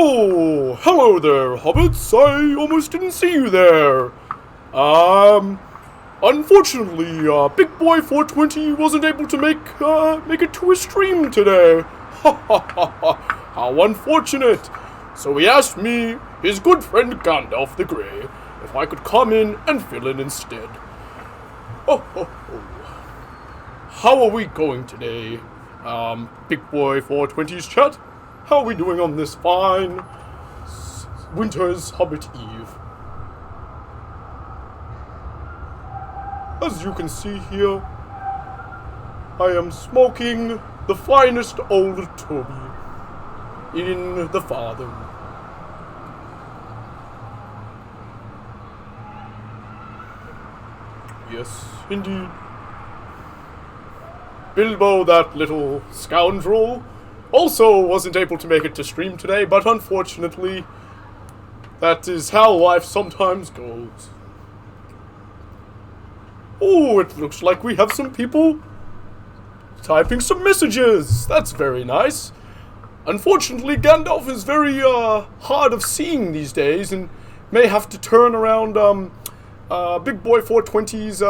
Oh, hello there, hobbits. I almost didn't see you there. Unfortunately, Big Boy 420 wasn't able to make it to his stream today. Ha ha ha ha! How unfortunate. So he asked me, his good friend Gandalf the Grey, if I could come in and fill in instead. Oh, oh, oh. How are we going today? Big Boy 420's chat? How are we doing on this fine winter's Hobbit Eve? As you can see here, I am smoking the finest old Toby in the farthing. Yes, indeed. Bilbo, that little scoundrel, also wasn't able to make it to stream today, but unfortunately, that is how life sometimes goes. Oh, it looks like we have some people typing some messages. That's very nice. Unfortunately, Gandalf is very hard of seeing these days and may have to turn around Big Boy 420's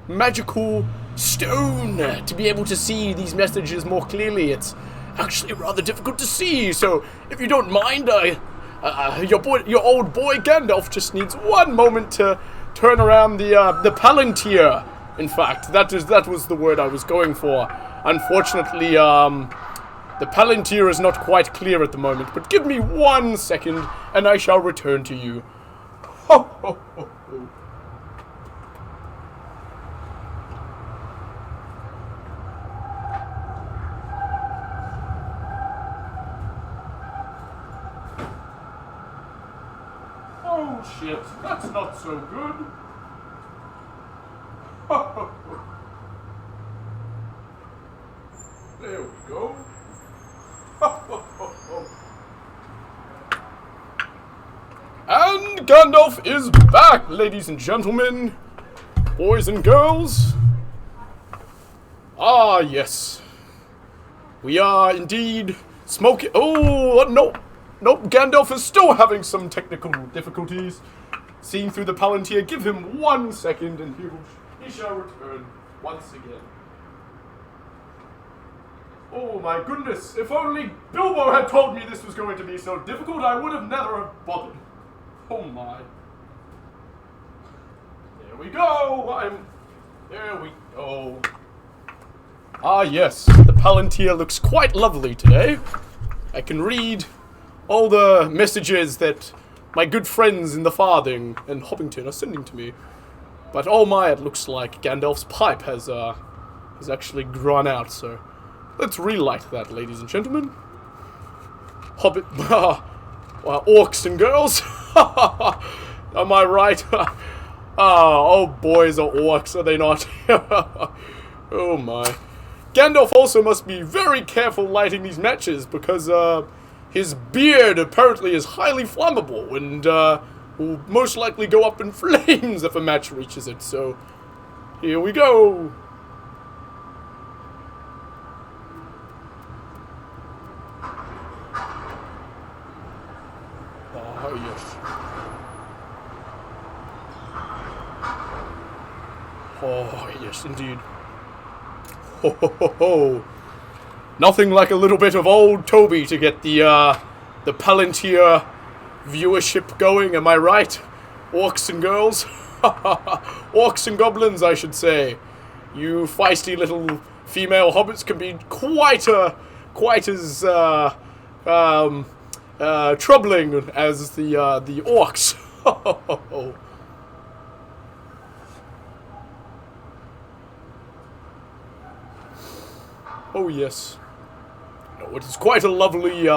magical stone to be able to see these messages more clearly. It's actually rather difficult to see, so if you don't mind, your old boy Gandalf just needs one moment to turn around the Palantir. In fact, that was the word I was going for. Unfortunately, the Palantir is not quite clear at the moment, but give me 1 second and I shall return to you. Ho, ho, ho, ho. Oh shit, that's not so good. There we go. And Gandalf is back, ladies and gentlemen, boys and girls. Ah, yes. We are indeed smoking. Oh, no. Nope, Gandalf is still having some technical difficulties. Seeing through the Palantir, give him 1 second and he shall return once again. Oh my goodness, if only Bilbo had told me this was going to be so difficult, I would have never have bothered. Oh my. There we go, there we go. Ah yes, the Palantir looks quite lovely today. I can read all the messages that my good friends in the Farthing and Hobbiton are sending to me. But oh my, it looks like Gandalf's pipe has actually grown out, so let's relight that, ladies and gentlemen. Hobbit, orcs and girls. Am I right? All boys are orcs, are they not? Oh my. Gandalf also must be very careful lighting these matches because, his beard apparently is highly flammable and will most likely go up in flames if a match reaches it, so here we go. Oh, yes. Oh, yes, indeed. Ho, ho, ho, ho. Nothing like a little bit of old Toby to get the Palantir viewership going, am I right? Orcs and girls? Orcs and goblins, I should say. You feisty little female hobbits can be quite as troubling as the orcs. Oh yes. No, it is quite a lovely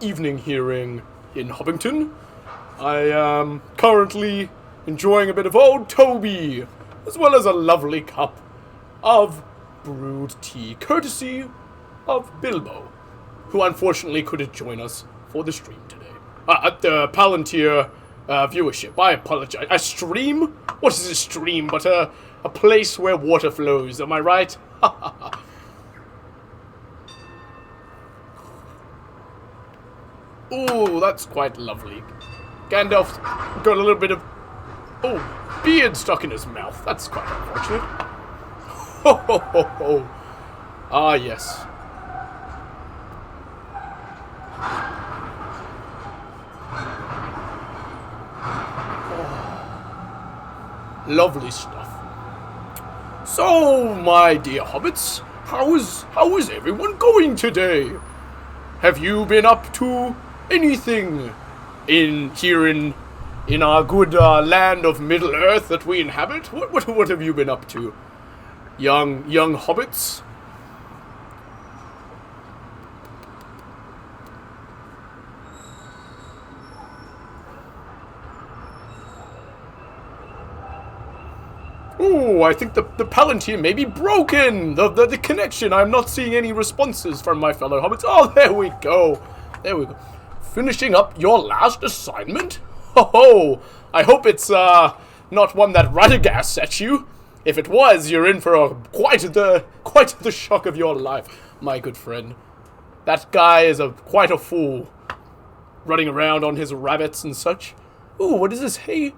evening here in Hobbiton. I am currently enjoying a bit of old Toby, as well as a lovely cup of brewed tea, courtesy of Bilbo, who unfortunately couldn't join us for the stream today. At the Palantir viewership. I apologize. A stream? What is a stream but a place where water flows, am I right? Ooh, that's quite lovely. Gandalf's got a little bit of, beard stuck in his mouth. That's quite unfortunate. Ho ho ho ho. Ah, yes. Oh, lovely stuff. So, my dear hobbits, how is everyone going today? Have you been up to anything in our good land of Middle Earth that we inhabit? What have you been up to, young hobbits? Oh, I think the Palantir may be broken. The connection. I'm not seeing any responses from my fellow hobbits. Oh, there we go. There we go. Finishing up your last assignment? Ho ho! I hope it's not one that Radagast set you. If it was, you're in for quite the shock of your life, my good friend. That guy is quite a fool, running around on his rabbits and such. Ooh, what is this? Hey,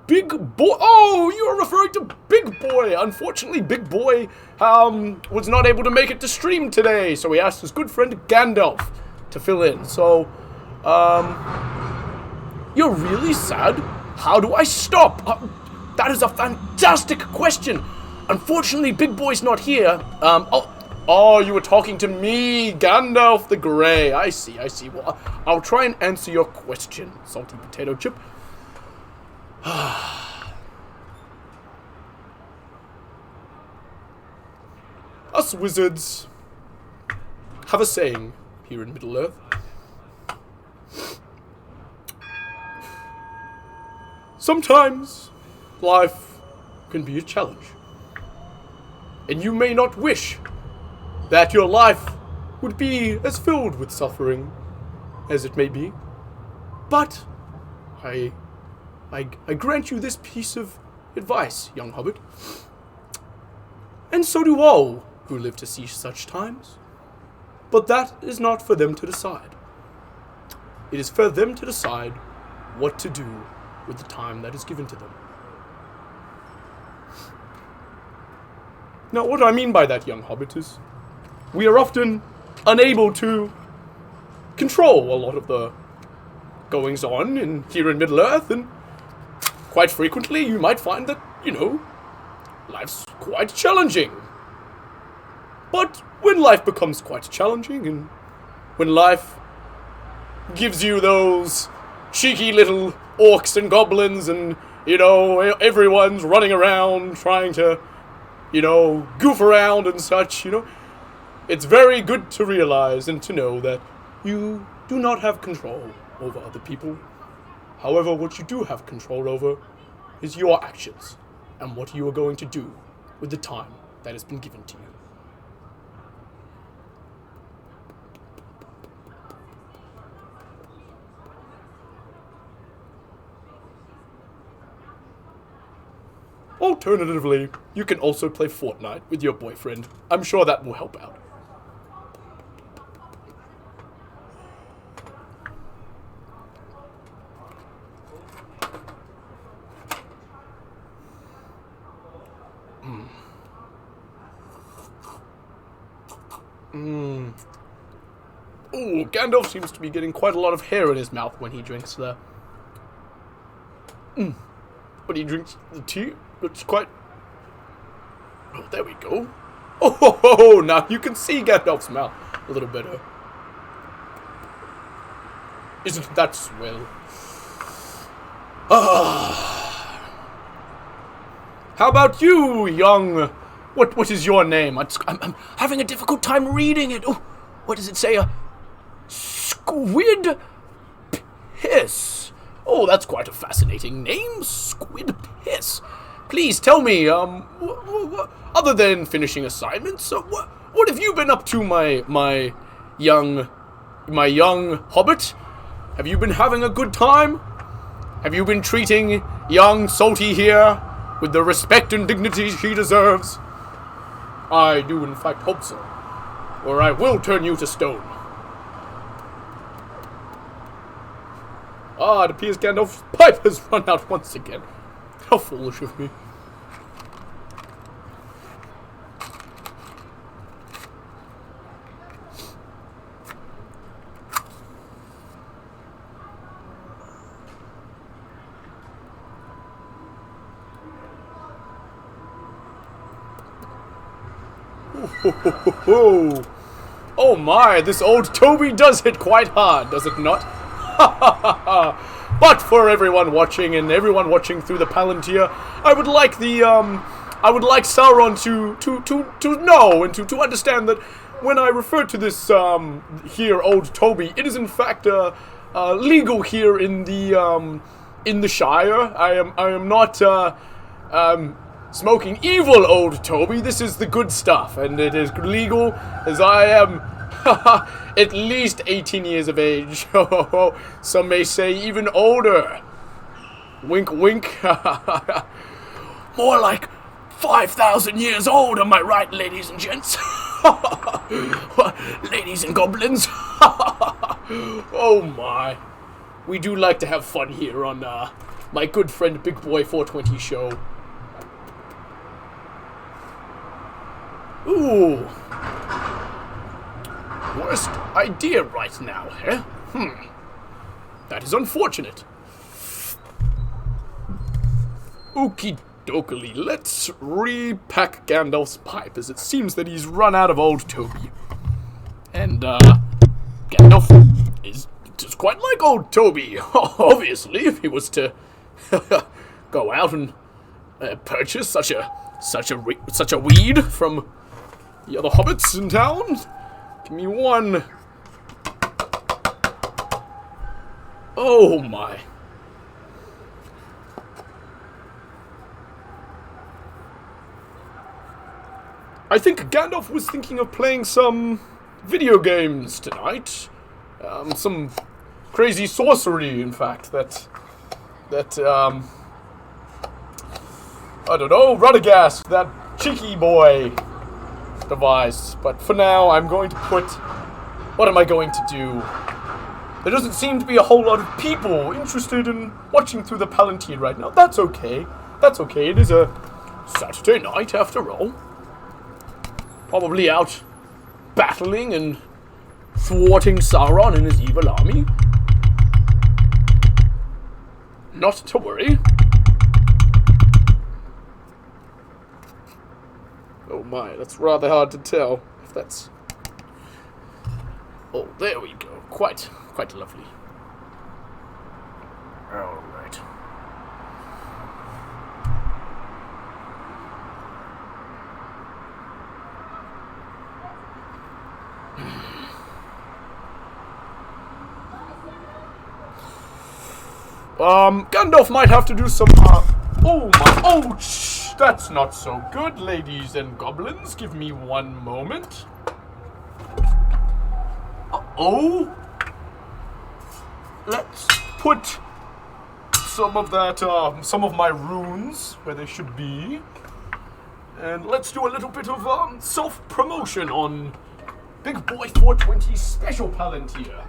Big Boy. Oh, you are referring to Big Boy. Unfortunately, Big Boy was not able to make it to stream today, so he asked his good friend Gandalf to fill in. So, you're really sad? How do I stop? That is a fantastic question. Unfortunately, Big Boy's not here. Oh, you were talking to me, Gandalf the Grey. I see. Well, I'll try and answer your question, salty potato chip. Us wizards have a saying here in Middle-earth. Sometimes life can be a challenge, and you may not wish that your life would be as filled with suffering as it may be, but I grant you this piece of advice, young hobbit, and so do all who live to see such times. But that is not for them to decide. It is for them to decide what to do with the time that is given to them. Now, what I mean by that, young hobbit, is we are often unable to control a lot of the goings-on here in Middle-earth, and quite frequently you might find that, life's quite challenging. But when life becomes quite challenging, and when life gives you those cheeky little orcs and goblins, and, everyone's running around trying to, goof around and such, it's very good to realize and to know that you do not have control over other people. However, what you do have control over is your actions and what you are going to do with the time that has been given to you. Alternatively, you can also play Fortnite with your boyfriend. I'm sure that will help out. Ooh, Gandalf seems to be getting quite a lot of hair in his mouth when he drinks the... When he drinks the tea, it's quite... Oh, there we go. Oh, now you can see Gandalf's mouth a little better. Isn't that swell? How about you, young... What is your name? I'm having a difficult time reading it. Oh, what does it say? Squid Piss. Oh, that's quite a fascinating name. Squid Piss. Please tell me, other than finishing assignments, what have you been up to, my young hobbit? Have you been having a good time? Have you been treating young Salty here with the respect and dignity she deserves? I do in fact hope so, or I will turn you to stone. Ah, it appears Gandalf's pipe has run out once again. How foolish of me. Oh my, this old Toby does hit quite hard, does it not? But for everyone watching and everyone watching through the Palantir, I would like Sauron to know and to understand that when I refer to this here old Toby, it is in fact legal here in the Shire. I am not smoking evil old Toby. This is the good stuff, and it is legal as I am at least 18 years of age. Some may say even older. Wink, wink. More like 5,000 years old, am I right, ladies and gents? Ladies and goblins. Oh my. We do like to have fun here on my good friend Big Boy 420 show. Ooh. Worst idea right now, eh? That is unfortunate. Okie dokie, let's repack Gandalf's pipe, as it seems that he's run out of old Toby. And, Gandalf is just quite like old Toby. Obviously, if he was to go out and purchase such a weed from the other hobbits in town. Give me one. Oh my. I think Gandalf was thinking of playing some video games tonight. Some crazy sorcery, in fact, that I don't know, Radagast, that cheeky boy device. But for now, I'm going to put... What am I going to do? There doesn't seem to be a whole lot of people interested in watching through the Palantir right now. That's okay. That's okay. It is a Saturday night, after all. Probably out battling and thwarting Sauron and his evil army. Not to worry. Oh my, that's rather hard to tell if that's... Oh, there we go. Quite lovely. All right. Gandalf might have to do some, oh my, ouch! That's not so good, ladies and goblins. Give me one moment. Uh-oh. Let's put some of that, some of my runes where they should be. And let's do a little bit of, self-promotion on Big Boy 420's special Palantir.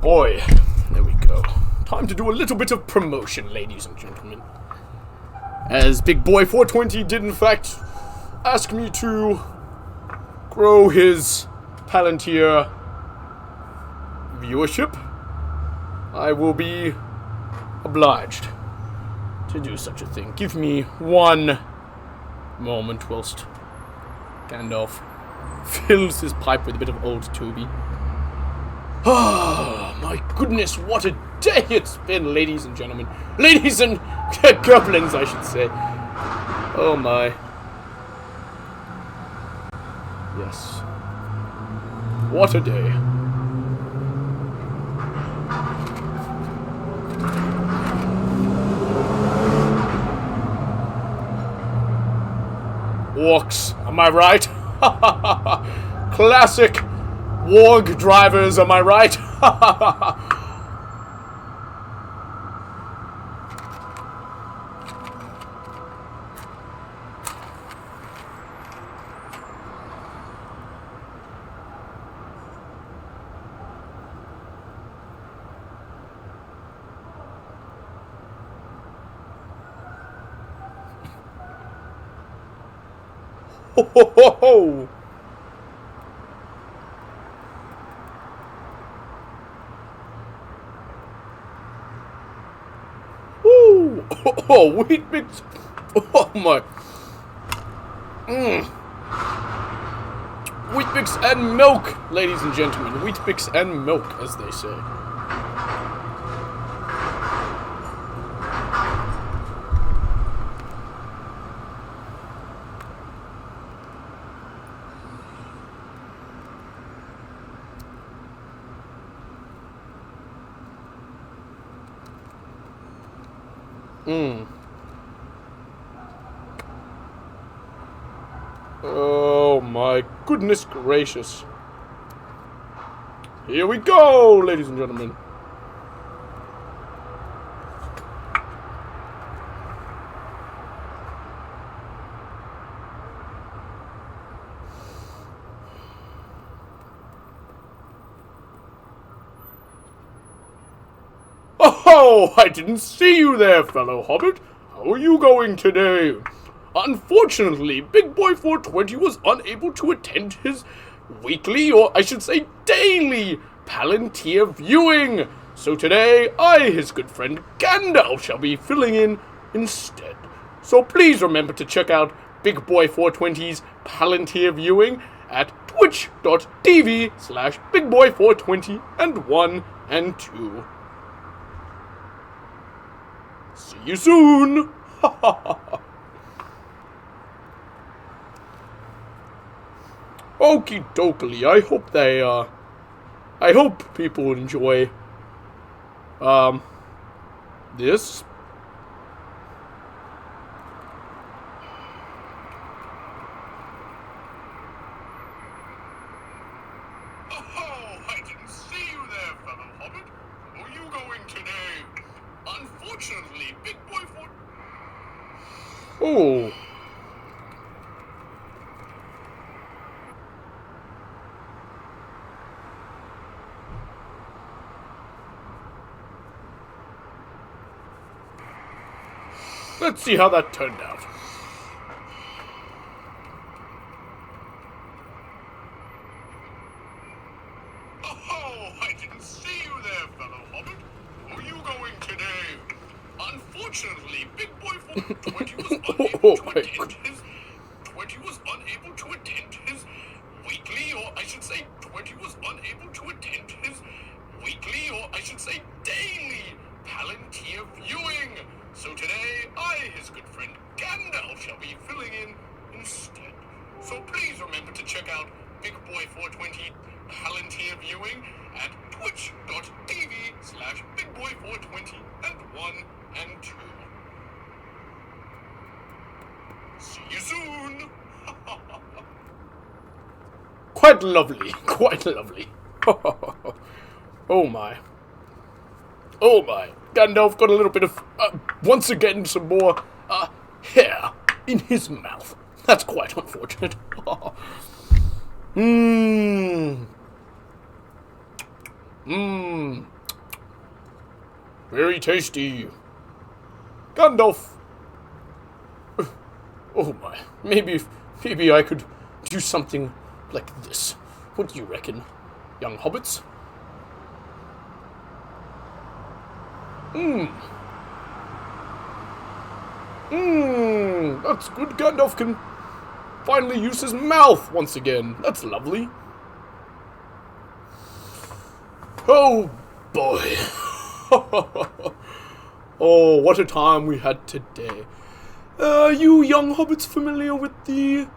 Boy, there we go. Time to do a little bit of promotion, ladies and gentlemen. As Big Boy 420 did in fact ask me to grow his Palantir viewership, I will be obliged to do such a thing. Give me one moment whilst Gandalf fills his pipe with a bit of old Toby. Oh, my goodness, what a day it's been, ladies and gentlemen. Ladies and goblins, I should say. Oh, my. Yes. What a day. Orcs, am I right? Classic warg drivers, am I right? Ho ho ho ho! Woo! Oh, wheat mix. Oh my. Wheat mix and milk, ladies and gentlemen. Wheat mix and milk, as they say. Oh my goodness gracious. Here we go, ladies and gentlemen. Oh, I didn't see you there, fellow hobbit. How are you going today? Unfortunately, Big Boy 420 was unable to attend his weekly, or I should say daily, Palantir viewing. So today, I, his good friend Gandalf, shall be filling in instead. So please remember to check out Big Boy 420's Palantir viewing at twitch.tv/BigBoy420 and 1 and 2. See you soon! Okie dokie, I hope people enjoy, this. Oh, I didn't see you there, fellow hobbit. How are you going today? Unfortunately, Big Boy 4... Oh. Let's see how that turned out. Oh, I didn't see you there, fellow hobbit. How are you going today? Unfortunately, Big Boy 420 was unable to attend his weekly, or I should say, 20 was unable to attend his weekly, or I should say, daily Palantir viewing. So today, I, his good friend Gandalf, shall be filling in instead. So please remember to check out Big Boy 420 Palantir viewing at twitch.tv/BigBoy420 and 1 and 2. See you soon! Quite lovely, quite lovely. Oh my. Oh my. Gandalf got a little bit of, once again, some more, hair in his mouth. That's quite unfortunate. Very tasty. Gandalf. Oh my. Maybe I could do something like this. What do you reckon, young hobbits? That's good. Gandalf can finally use his mouth once again. That's lovely. Oh, boy. Oh, what a time we had today. You young hobbits familiar with the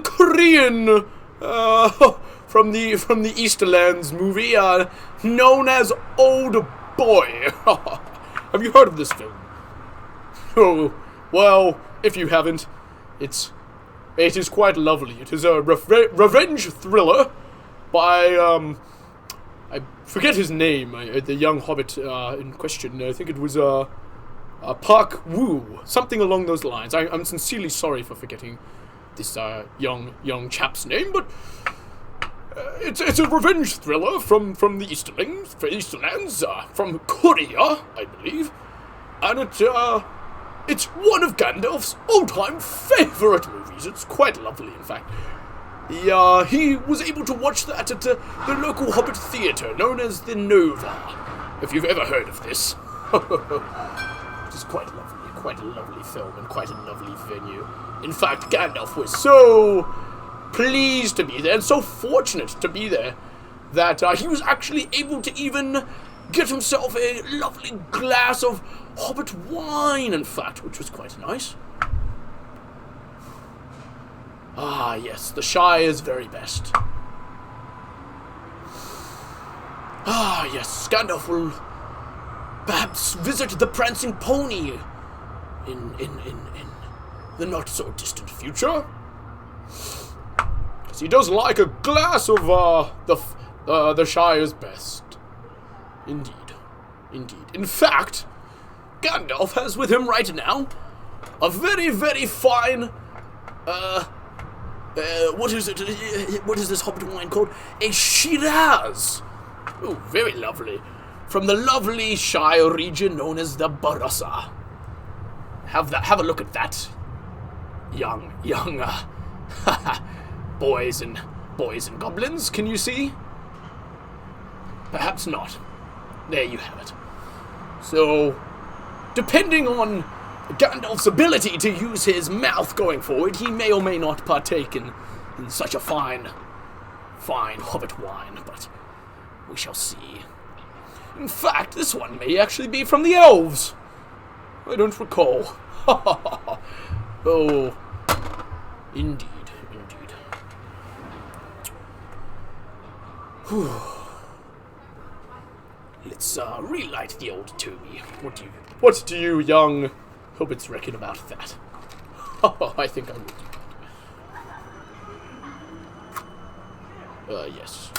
Korean, from the Easterlands movie, known as Old Boy? Have you heard of this film? Oh, well, if you haven't, it is quite lovely. It is a revenge thriller by, I forget his name, the young hobbit in question. I think it was Park Woo, something along those lines. I'm sincerely sorry for forgetting this young chap's name, but it's a revenge thriller from the Easterlands, from Korea, I believe, and It's one of Gandalf's all-time favorite movies. It's quite lovely, in fact. He was able to watch that at the local Hobbit theatre known as the Nova, if you've ever heard of this. It is quite a lovely film and quite a lovely venue. In fact, Gandalf was so pleased to be there and so fortunate to be there that he was actually able to even get himself a lovely glass of Hobbit wine, in fact, which was quite nice. Ah, yes, the Shire's very best. Ah, yes, Gandalf will perhaps visit the Prancing Pony in the not-so-distant future. Because he does like a glass of, the Shire's best. Indeed. In fact, Gandalf has with him right now a very, very fine, what is it? What is this Hobbit wine called? A Shiraz. Oh, very lovely. From the lovely Shire region known as the Barossa. Have a look at that. Young, boys and goblins, can you see? Perhaps not. There you have it. So, depending on Gandalf's ability to use his mouth going forward, he may or may not partake in such a fine Hobbit wine, but we shall see. In fact, this one may actually be from the elves. I don't recall. Oh, indeed. Whew. Let's relight the old Toby. What do you young hobbits reckon about that? I think I will do that. Yes.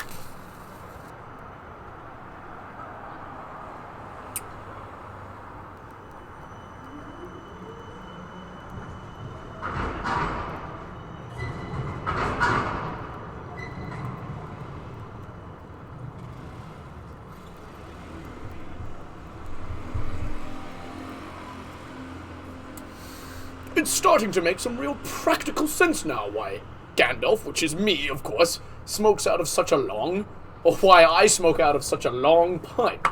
It's starting to make some real practical sense now why Gandalf, which is me, of course, smokes out of such a long, or why I smoke out of such a long pipe.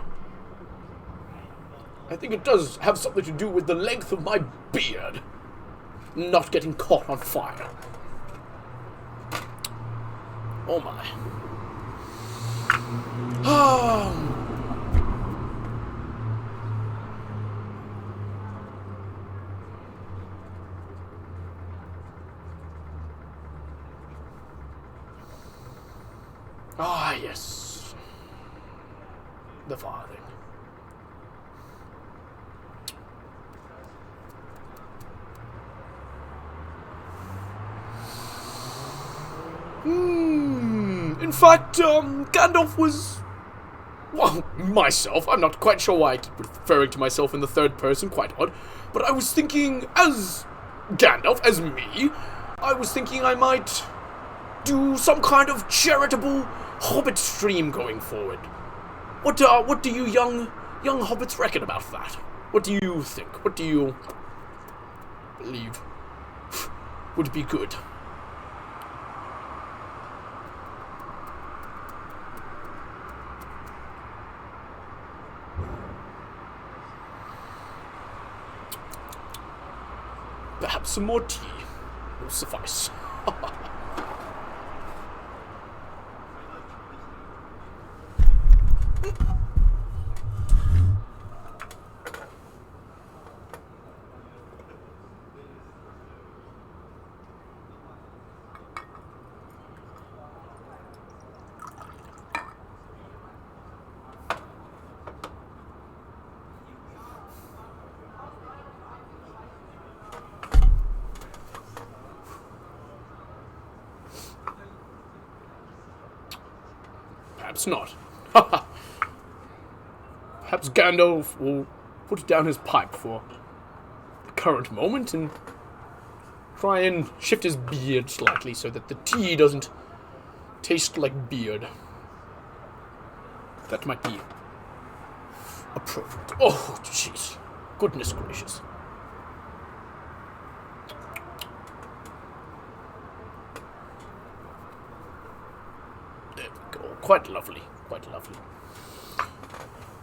I think it does have something to do with the length of my beard not getting caught on fire. Oh my. Ah, yes. The farthing. In fact, Gandalf was... Well, myself. I'm not quite sure why I keep referring to myself in the third person, quite odd. But I was thinking, as Gandalf, as me, I was thinking I might do some kind of charitable Hobbit stream going forward. What do you young hobbits reckon about that? What do you think? What do you believe would be good? Perhaps some more tea will suffice. Perhaps not. Perhaps Gandalf will put down his pipe for the current moment and try and shift his beard slightly so that the tea doesn't taste like beard. That might be appropriate. Oh, jeez. Goodness gracious. quite lovely, quite lovely.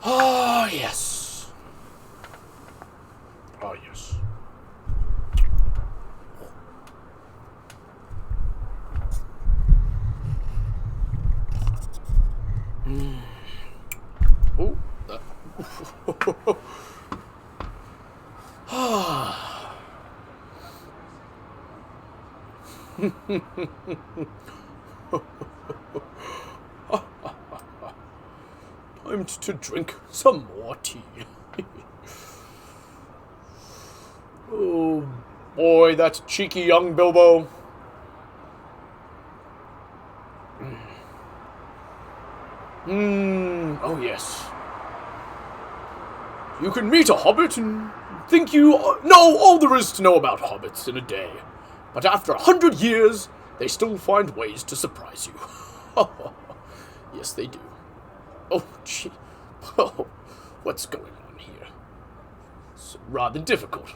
Ah, yes. Ah, yes. Oh, time to drink some more tea. Oh, boy, that cheeky young Bilbo. Oh yes. You can meet a hobbit and think you know all there is to know about hobbits in a day. But after 100 years, they still find ways to surprise you. Yes, they do. Oh, gee. Oh, what's going on here? It's rather difficult.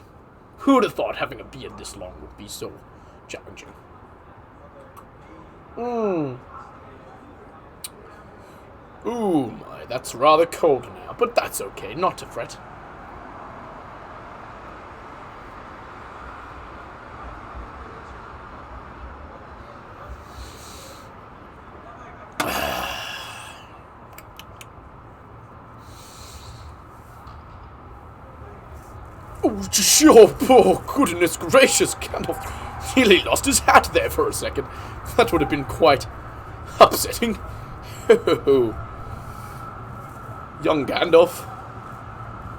Who'd have thought having a beard this long would be so challenging? Ooh, my, that's rather cold now, but that's okay, not to fret. Oh, goodness gracious, Gandalf nearly lost his hat there for a second. That would have been quite upsetting. Young Gandalf,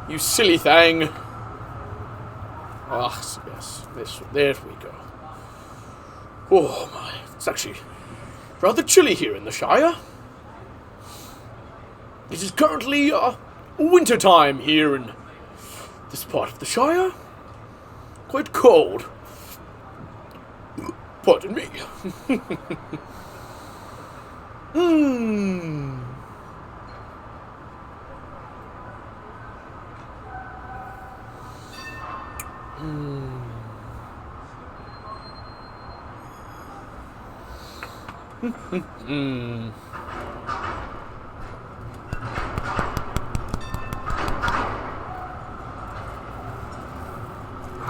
you silly thing. Ah, yes, there we go. Oh my, it's actually rather chilly here in the Shire. It is currently winter time here in this part of the Shire. Quite cold. Pardon me.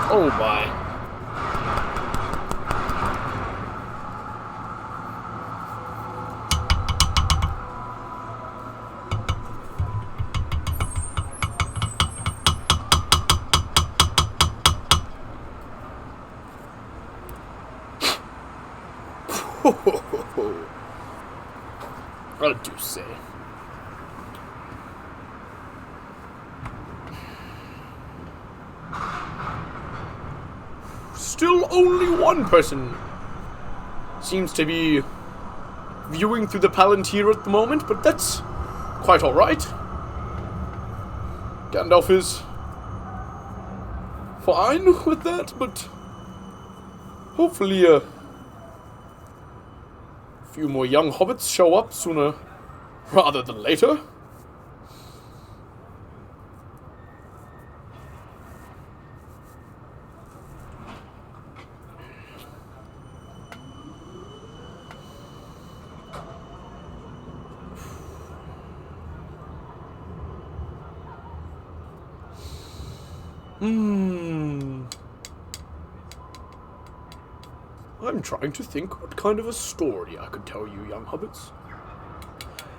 Oh my. I do say. Still only one person seems to be viewing through the Palantir at the moment, but that's quite alright. Gandalf is fine with that, but hopefully a few more young hobbits show up sooner rather than later. I'm trying to think what kind of a story I could tell you, young hobbits.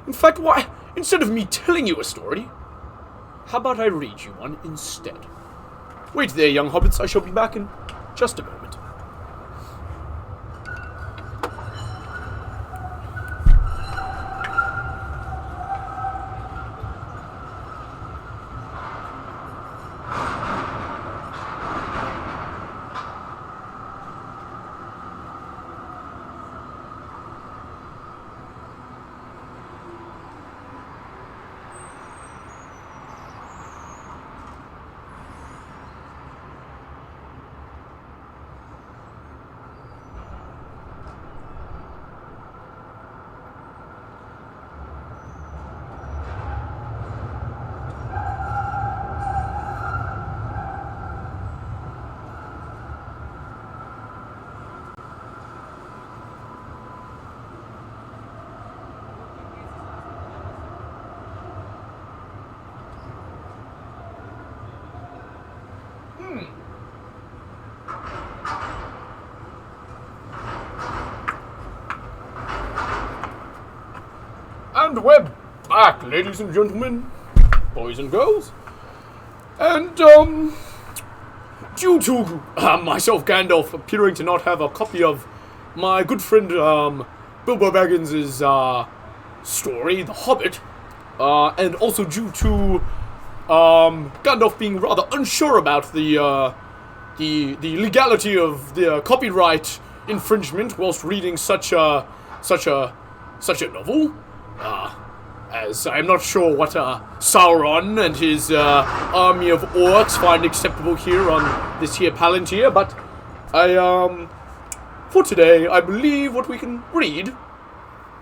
In fact, why, instead of me telling you a story, how about I read you one instead? Wait there, young hobbits, I shall be back in just a moment. back, ladies and gentlemen, boys and girls. And, due to myself, Gandalf, appearing to not have a copy of my good friend, Bilbo Baggins' story, The Hobbit, and also due to, Gandalf being rather unsure about the legality of the copyright infringement whilst reading such a novel, as I'm not sure what Sauron and his army of orcs find acceptable here on this here Palantir, but for today, I believe what we can read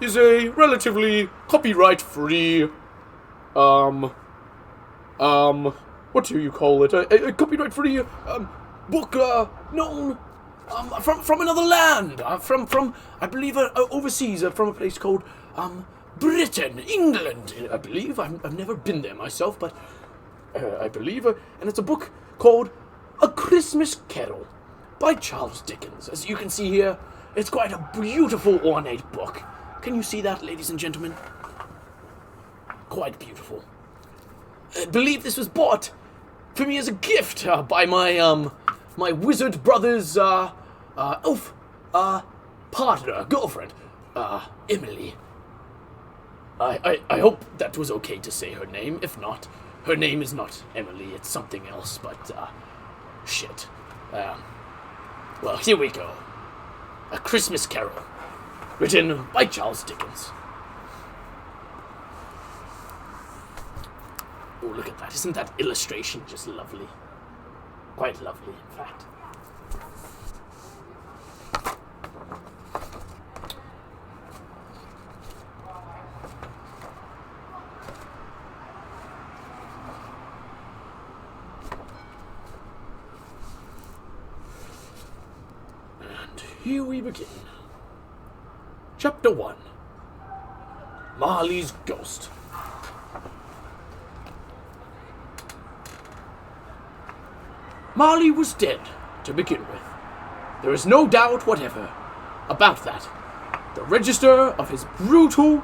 is a relatively copyright-free, what do you call it? A copyright-free, book, known, from another land, from, I believe, overseas, from a place called, Britain, England, I believe. I've never been there myself, but I believe, and it's a book called A Christmas Carol by Charles Dickens. As you can see here, it's quite a beautiful, ornate book. Can you see that, ladies and gentlemen? Quite beautiful. I believe this was bought for me as a gift by my my wizard brother's elf partner, girlfriend, Emily. I hope that was okay to say her name. If not, her name is not Emily, it's something else, but, shit. Well, here we go. A Christmas Carol, written by Charles Dickens. Oh, look at that. Isn't that illustration just lovely? Quite lovely, in fact. Here we begin. Chapter 1. Marley's Ghost. Marley was dead, to begin with. There is no doubt whatever about that. The register of his brutal...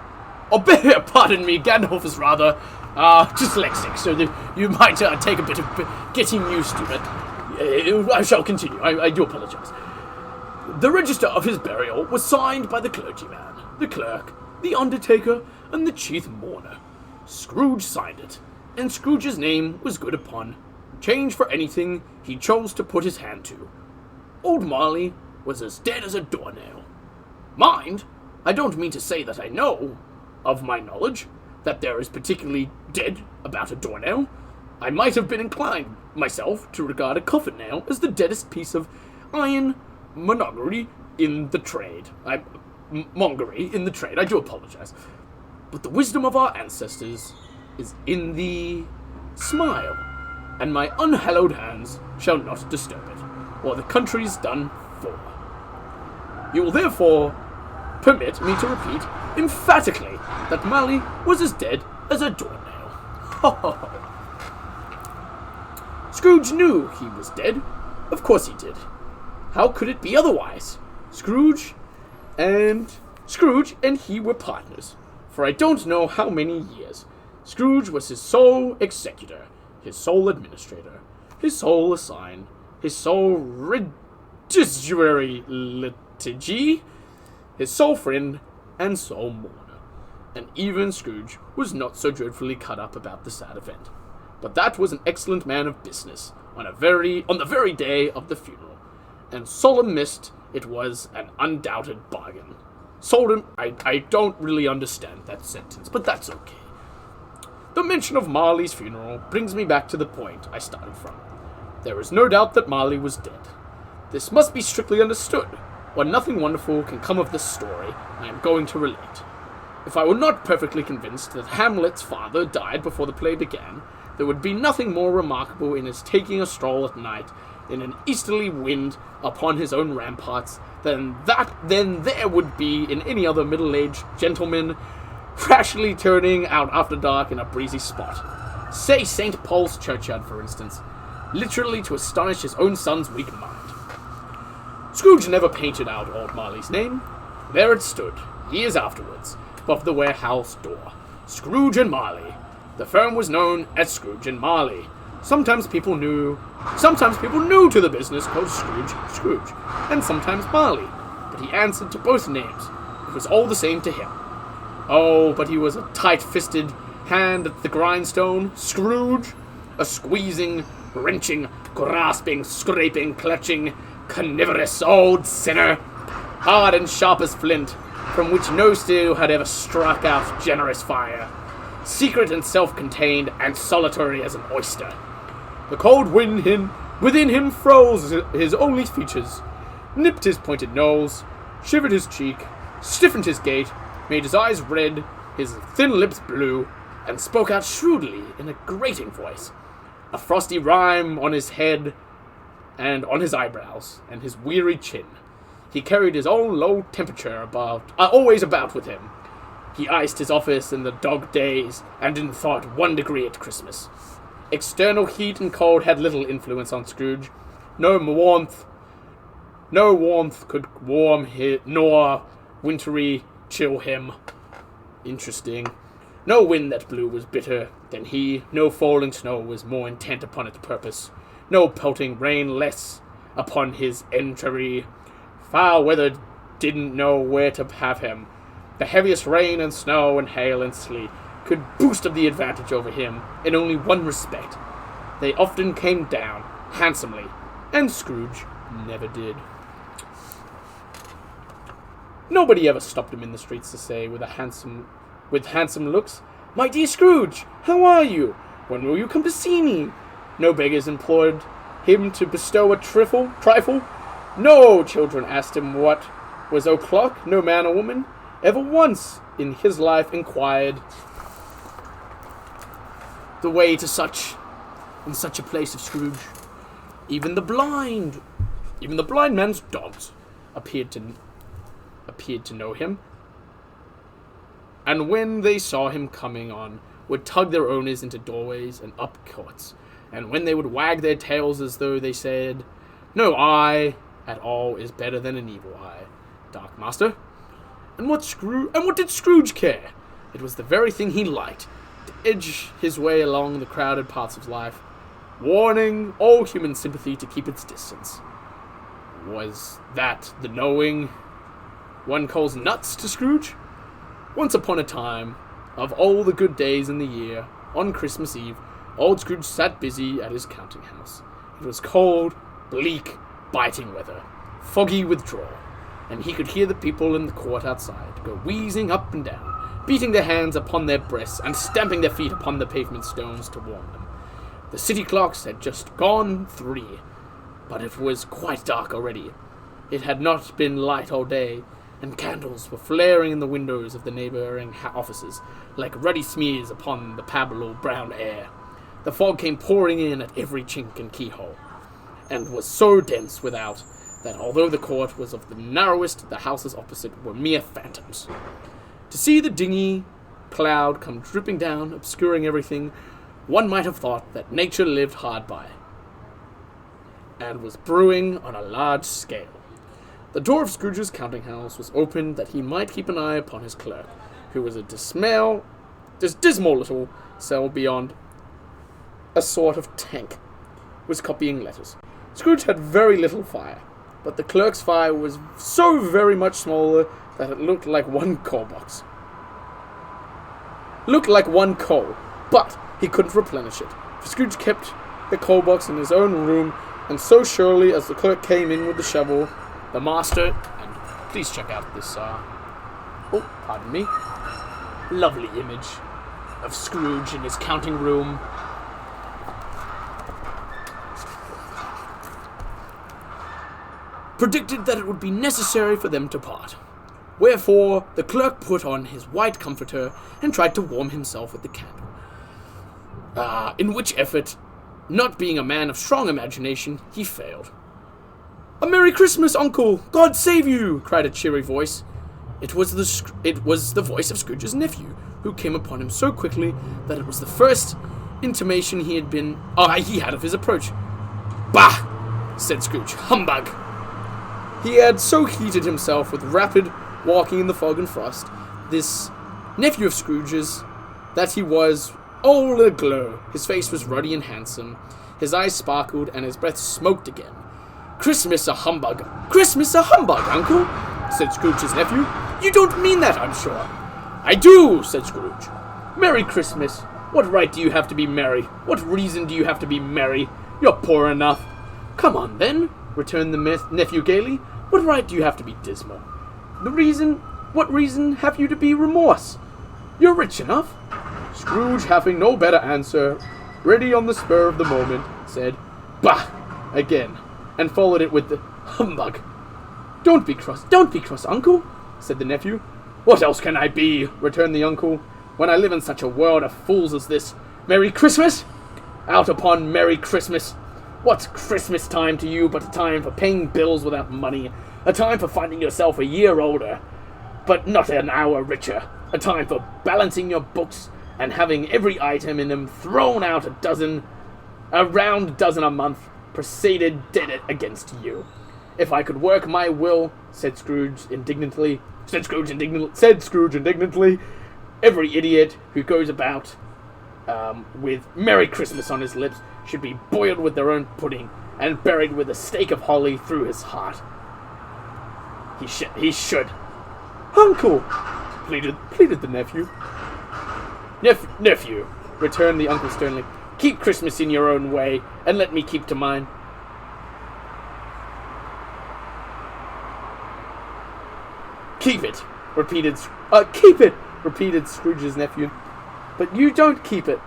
pardon me, Gandalf is rather, dyslexic, so that you might take a bit of getting used to it. I shall continue. I do apologize. The register of his burial was signed by the clergyman, the clerk, the undertaker, and the chief mourner. Scrooge signed it, and Scrooge's name was good upon change for anything he chose to put his hand to. Old Marley was as dead as a doornail. Mind, I don't mean to say that I know, of my knowledge, that there is particularly dead about a doornail. I might have been inclined, myself, to regard a coffin nail as the deadest piece of iron mongery in the trade. I do apologize. But the wisdom of our ancestors is in the smile, and my unhallowed hands shall not disturb it, or the country's done for. You will therefore permit me to repeat emphatically that Marley was as dead as a doornail. Scrooge knew he was dead. Of course he did. How could it be otherwise? Scrooge and he were partners, for I don't know how many years. Scrooge was his sole executor, his sole administrator, his sole assign, his sole residuary liturgy, his sole friend, and sole mourner. And even Scrooge was not so dreadfully cut up about the sad event. But that was an excellent man of business, on the very day of the funeral. And solemn mist, it was an undoubted bargain. Sold him, I don't really understand that sentence, but that's okay. The mention of Marley's funeral brings me back to the point I started from. There is no doubt that Marley was dead. This must be strictly understood, or nothing wonderful can come of this story I am going to relate. If I were not perfectly convinced that Hamlet's father died before the play began, there would be nothing more remarkable in his taking a stroll at night in an easterly wind upon his own ramparts than there would be in any other middle-aged gentleman rashly turning out after dark in a breezy spot. Say St. Paul's churchyard, for instance, literally to astonish his own son's weak mind. Scrooge never painted out old Marley's name. There it stood, years afterwards, above the warehouse door, Scrooge and Marley. The firm was known as Scrooge and Marley. Sometimes people new to the business called Scrooge, and sometimes Marley, but he answered to both names. It was all the same to him. Oh, but he was a tight-fisted hand at the grindstone, Scrooge, a squeezing, wrenching, grasping, scraping, clutching, carnivorous old sinner, hard and sharp as flint, from which no steel had ever struck out generous fire, secret and self-contained and solitary as an oyster. The cold wind within him froze his only features, nipped his pointed nose, shivered his cheek, stiffened his gait, made his eyes red, his thin lips blue, and spoke out shrewdly in a grating voice, a frosty rime on his head and on his eyebrows and his weary chin. He carried his own low temperature always about with him. He iced his office in the dog days and in thought 1 degree at Christmas. External heat and cold had little influence on Scrooge. No warmth could warm him, nor wintry chill him. Interesting. No wind that blew was bitter than he. No falling snow was more intent upon its purpose. No pelting rain less upon his entry. Foul weather didn't know where to have him. The heaviest rain and snow and hail and sleet could boast of the advantage over him in only one respect. They often came down handsomely, and Scrooge never did. Nobody ever stopped him in the streets to say with handsome looks, "My dear Scrooge, how are you? When will you come to see me?" No beggars implored him to bestow a trifle. No children asked him what was o'clock. No man or woman ever once in his life inquired the way to in such a place of Scrooge. Even the blind man's dogs appeared to know him, and when they saw him coming on, would tug their owners into doorways and up courts, and when they would wag their tails as though they said, "No eye at all is better than an evil eye, Dark Master." And what did Scrooge care? It was the very thing he liked, to edge his way along the crowded parts of life, warning all human sympathy to keep its distance. Was that the knowing one calls nuts to Scrooge? Once upon a time, of all the good days in the year, on Christmas Eve, old Scrooge sat busy at his counting house. It was cold, bleak, biting weather, foggy withdrawal, and he could hear the people in the court outside go wheezing up and down, beating their hands upon their breasts and stamping their feet upon the pavement stones to warm them. The city clocks had just gone 3, but it was quite dark already. It had not been light all day, and candles were flaring in the windows of the neighboring offices like ruddy smears upon the pale brown air. The fog came pouring in at every chink and keyhole, and was so dense without that although the court was of the narrowest, the houses opposite were mere phantoms. To see the dingy cloud come dripping down, obscuring everything, one might have thought that nature lived hard by, and was brewing on a large scale. The door of Scrooge's counting house was opened that he might keep an eye upon his clerk, who was a dismal little cell beyond a sort of tank, was copying letters. Scrooge had very little fire, but the clerk's fire was so very much smaller that it looked like one coal, but he couldn't replenish it, for Scrooge kept the coal box in his own room, and so surely as the clerk came in with the shovel, the master, and please check out this, lovely image of Scrooge in his counting room. Predicted that it would be necessary for them to part. Wherefore, the clerk put on his white comforter and tried to warm himself with the candle. In which effort, not being a man of strong imagination, he failed. "A Merry Christmas, Uncle! God save you!" cried a cheery voice. It was the voice of Scrooge's nephew, who came upon him so quickly that it was the first intimation he had of his approach. "Bah!" said Scrooge. "Humbug!" He had so heated himself with rapid walking in the fog and frost, this nephew of Scrooge's, that he was all aglow. His face was ruddy and handsome. His eyes sparkled, and his breath smoked again. "Christmas a humbug! Christmas a humbug, uncle!" said Scrooge's nephew. "You don't mean that, I'm sure." "I do," said Scrooge. "Merry Christmas! What right do you have to be merry? What reason do you have to be merry? You're poor enough." "Come on, then," returned the nephew gaily. "What right do you have to be dismal? What reason have you to be remorse? You're rich enough." Scrooge, having no better answer, ready on the spur of the moment, said, "Bah!" again, and followed it with the "humbug." Don't be cross, uncle," said the nephew. "What else can I be?" returned the uncle, "when I live in such a world of fools as this? Merry Christmas? Out upon Merry Christmas! What's Christmas time to you but a time for paying bills without money, a time for finding yourself a year older, but not an hour richer, a time for balancing your books and having every item in them thrown out a round dozen a month, proceeded dead against you. If I could work my will," said Scrooge indignantly, "every idiot who goes about with Merry Christmas on his lips should be boiled with their own pudding and buried with a stake of holly through his heart. He should." "Uncle!" pleaded the nephew. Nephew," returned the uncle sternly, "keep Christmas in your own way, and let me keep to mine." Keep it," repeated Scrooge's nephew. "But you don't keep it."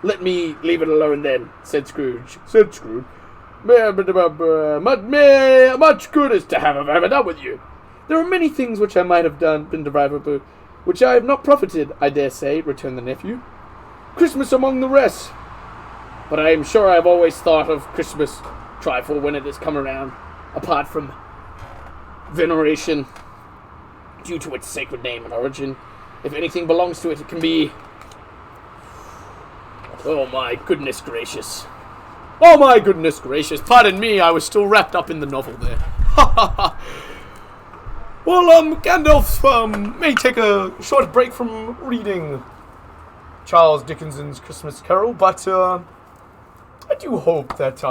"Let me leave it alone then," said Scrooge. "Much good is to have ever done with you. There are many things which I might have been derivable, which I have not profited, I dare say," returned the nephew. "Christmas among the rest. But I am sure I have always thought of Christmas trifle when it has come around, apart from veneration due to its sacred name and origin. If anything belongs to it, it can be... Oh my goodness gracious. Oh my goodness gracious. Pardon me, I was still wrapped up in the novel there. Well, Gandalf may take a short break from reading Charles Dickens's Christmas Carol, but I do hope that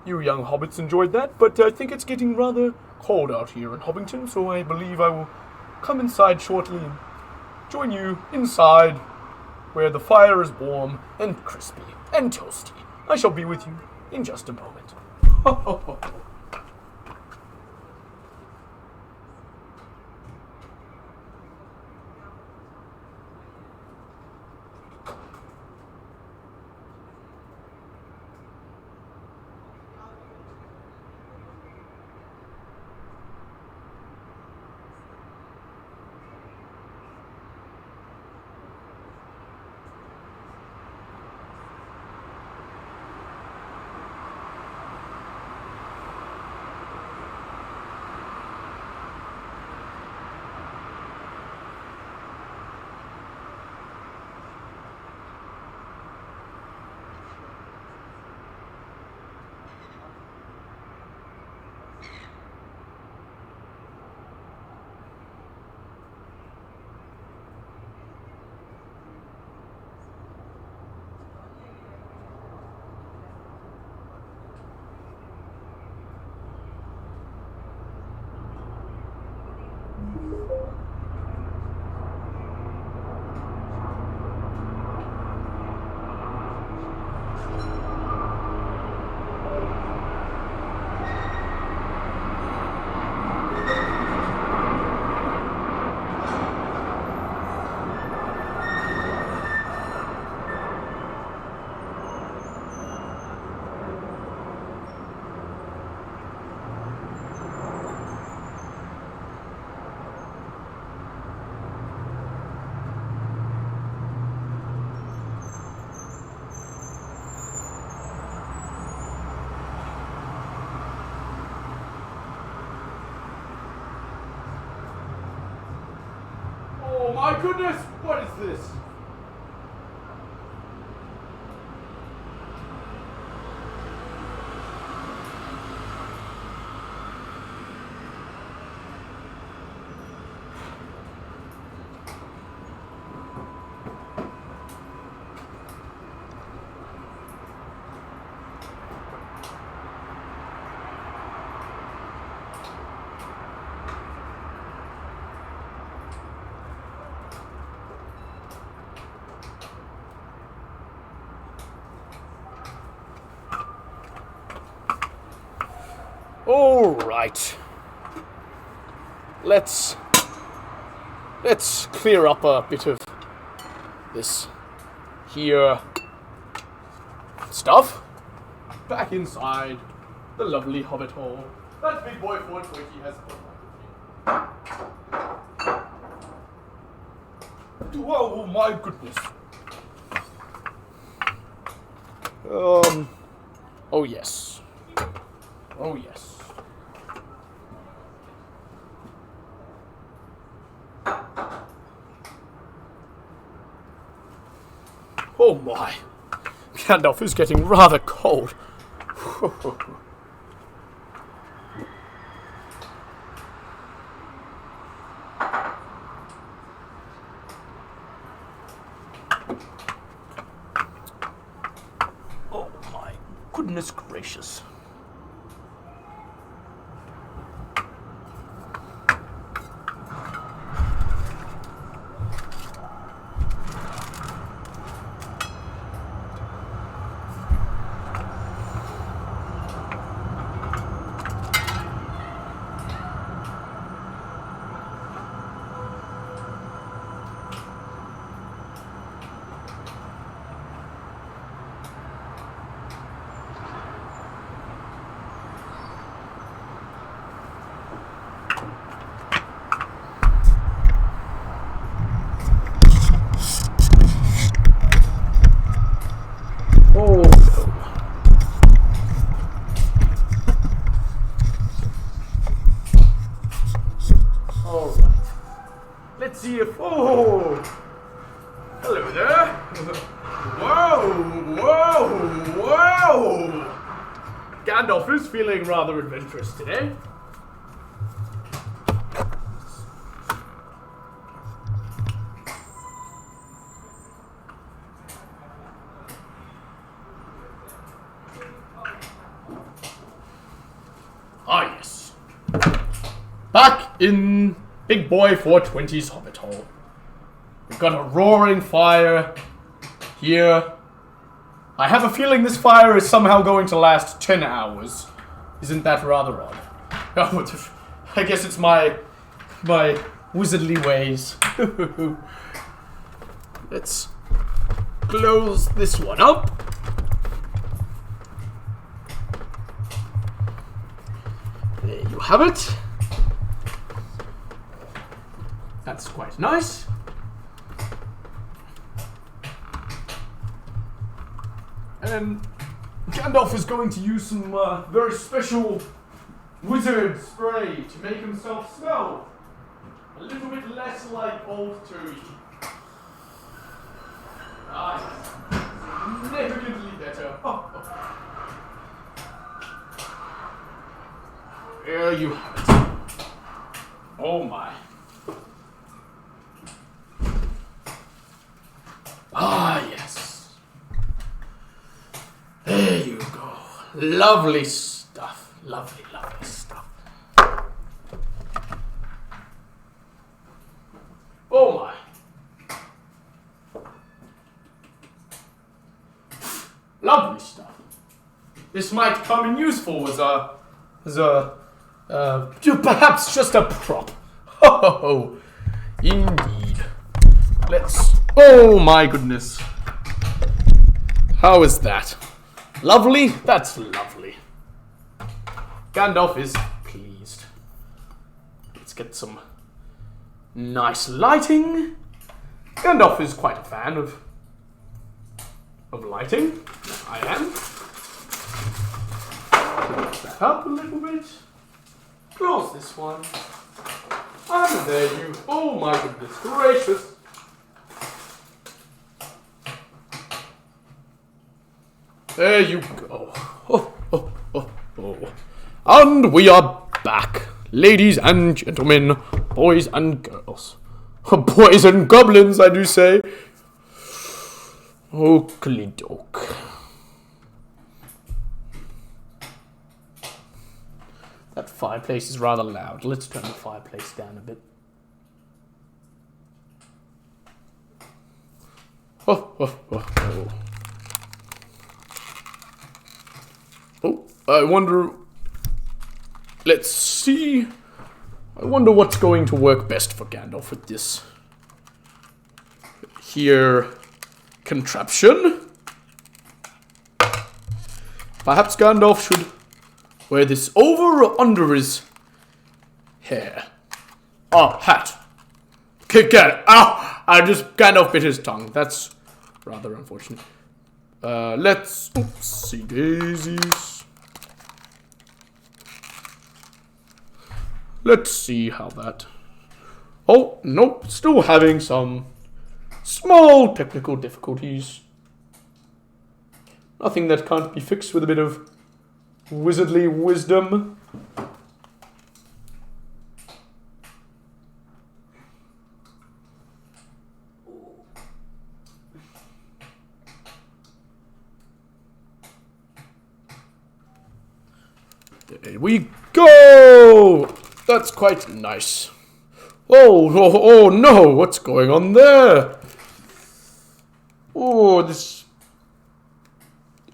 you young hobbits enjoyed that, but I think it's getting rather cold out here in Hobbiton, so I believe I will come inside shortly and join you inside where the fire is warm and crispy and toasty. I shall be with you in just a moment. Oh my goodness, what is this? Right. Let's clear up a bit of this here stuff. Back inside the lovely hobbit hole that Big Boy 420 has provided. Whoa, my goodness. Oh yes. Oh yes. Oh my. Gandalf is getting rather cold. Oh my goodness gracious. Let's see if... Oh! Hello there! Whoa! Whoa! Whoa! Gandalf is feeling rather adventurous today. Ah, yes. Back in Big Boy 420's hobbit hole. We've got a roaring fire here. I have a feeling this fire is somehow going to last 10 hours. Isn't that rather odd? Oh, I guess it's my wizardly ways. Let's close this one up. There you have it. That's quite nice. And Gandalf is going to use some very special wizard spray to make himself smell a little bit less like old Toby. Ah, significantly better. There you have it. Oh my. Ah, yes. There you go. Lovely stuff. Lovely, lovely stuff. Oh my. Lovely stuff. This might come in useful as a perhaps just a prop. Oh, indeed. Let's... Oh my goodness. How is that? Lovely? That's lovely. Gandalf is pleased. Let's get some nice lighting. Gandalf is quite a fan of lighting. I am. Put that up a little bit. Close this one. And there you... Oh my goodness gracious. There you go. Oh. And we are back. Ladies and gentlemen, boys and girls. Boys and goblins, I do say. Oakley doke. That fireplace is rather loud. Let's turn the fireplace down a bit. Oh. Oh, I wonder... let's see. I wonder what's going to work best for Gandalf with this here contraption. Perhaps Gandalf should wear this over or under his hair. Oh, hat. Okay, get it. Ow! I just Gandalf bit his tongue. That's rather unfortunate. Let's see daisies. Let's see how that. Oh, nope. Still having some small technical difficulties. Nothing that can't be fixed with a bit of wizardly wisdom. There we go! That's quite nice. Oh no, what's going on there? Oh, this...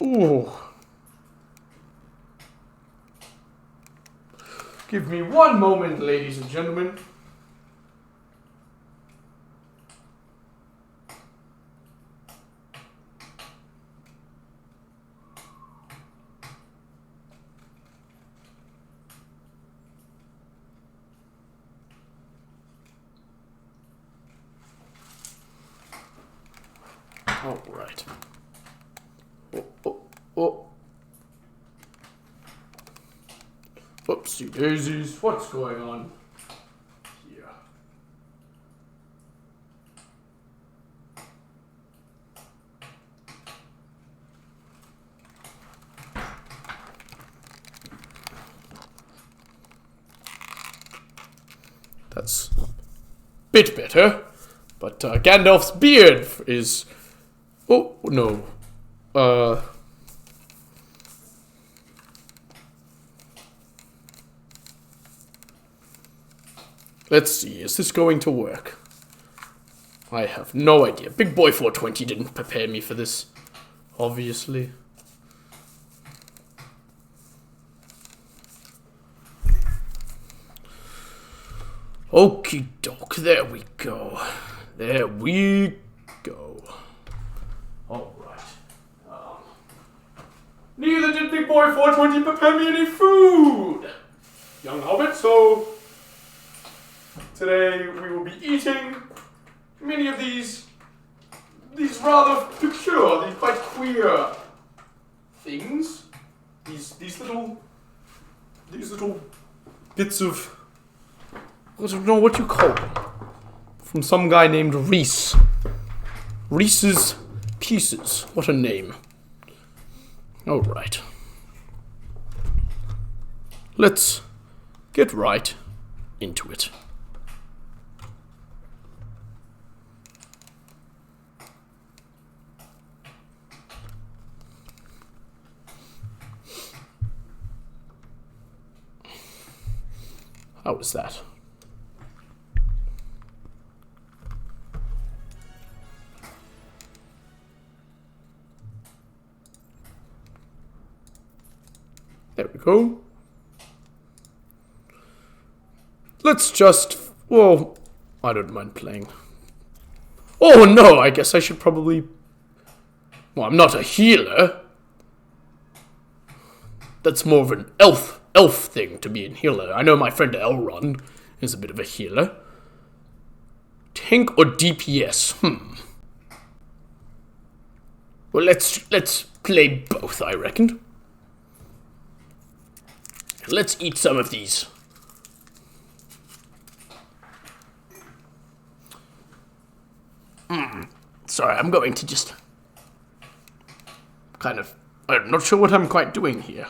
Oh. Give me one moment, ladies and gentlemen. All right. Oh. Whoopsie daisies. What's going on here? That's a bit better. But Gandalf's beard is... Oh, no. Let's see. Is this going to work? I have no idea. Big Boy 420 didn't prepare me for this, obviously. Okie doke. There we go. There we go. Alright. Neither did Big Boy 420 prepare me any food, young hobbit, so today we will be eating many of these rather peculiar, these quite queer things. These little bits of, I don't know what you call them, from some guy named Reese. Reese's Pieces. What a name. Alright. Let's get right into it. How was that? There we go. Let's just... Well, I don't mind playing. Oh no, I guess I should probably... Well, I'm not a healer. That's more of an elf thing to be a healer. I know my friend Elrond is a bit of a healer. Tank or DPS? Well, let's play both, I reckon. Let's eat some of these. Sorry, I'm going to just kind of... I'm not sure what I'm quite doing here.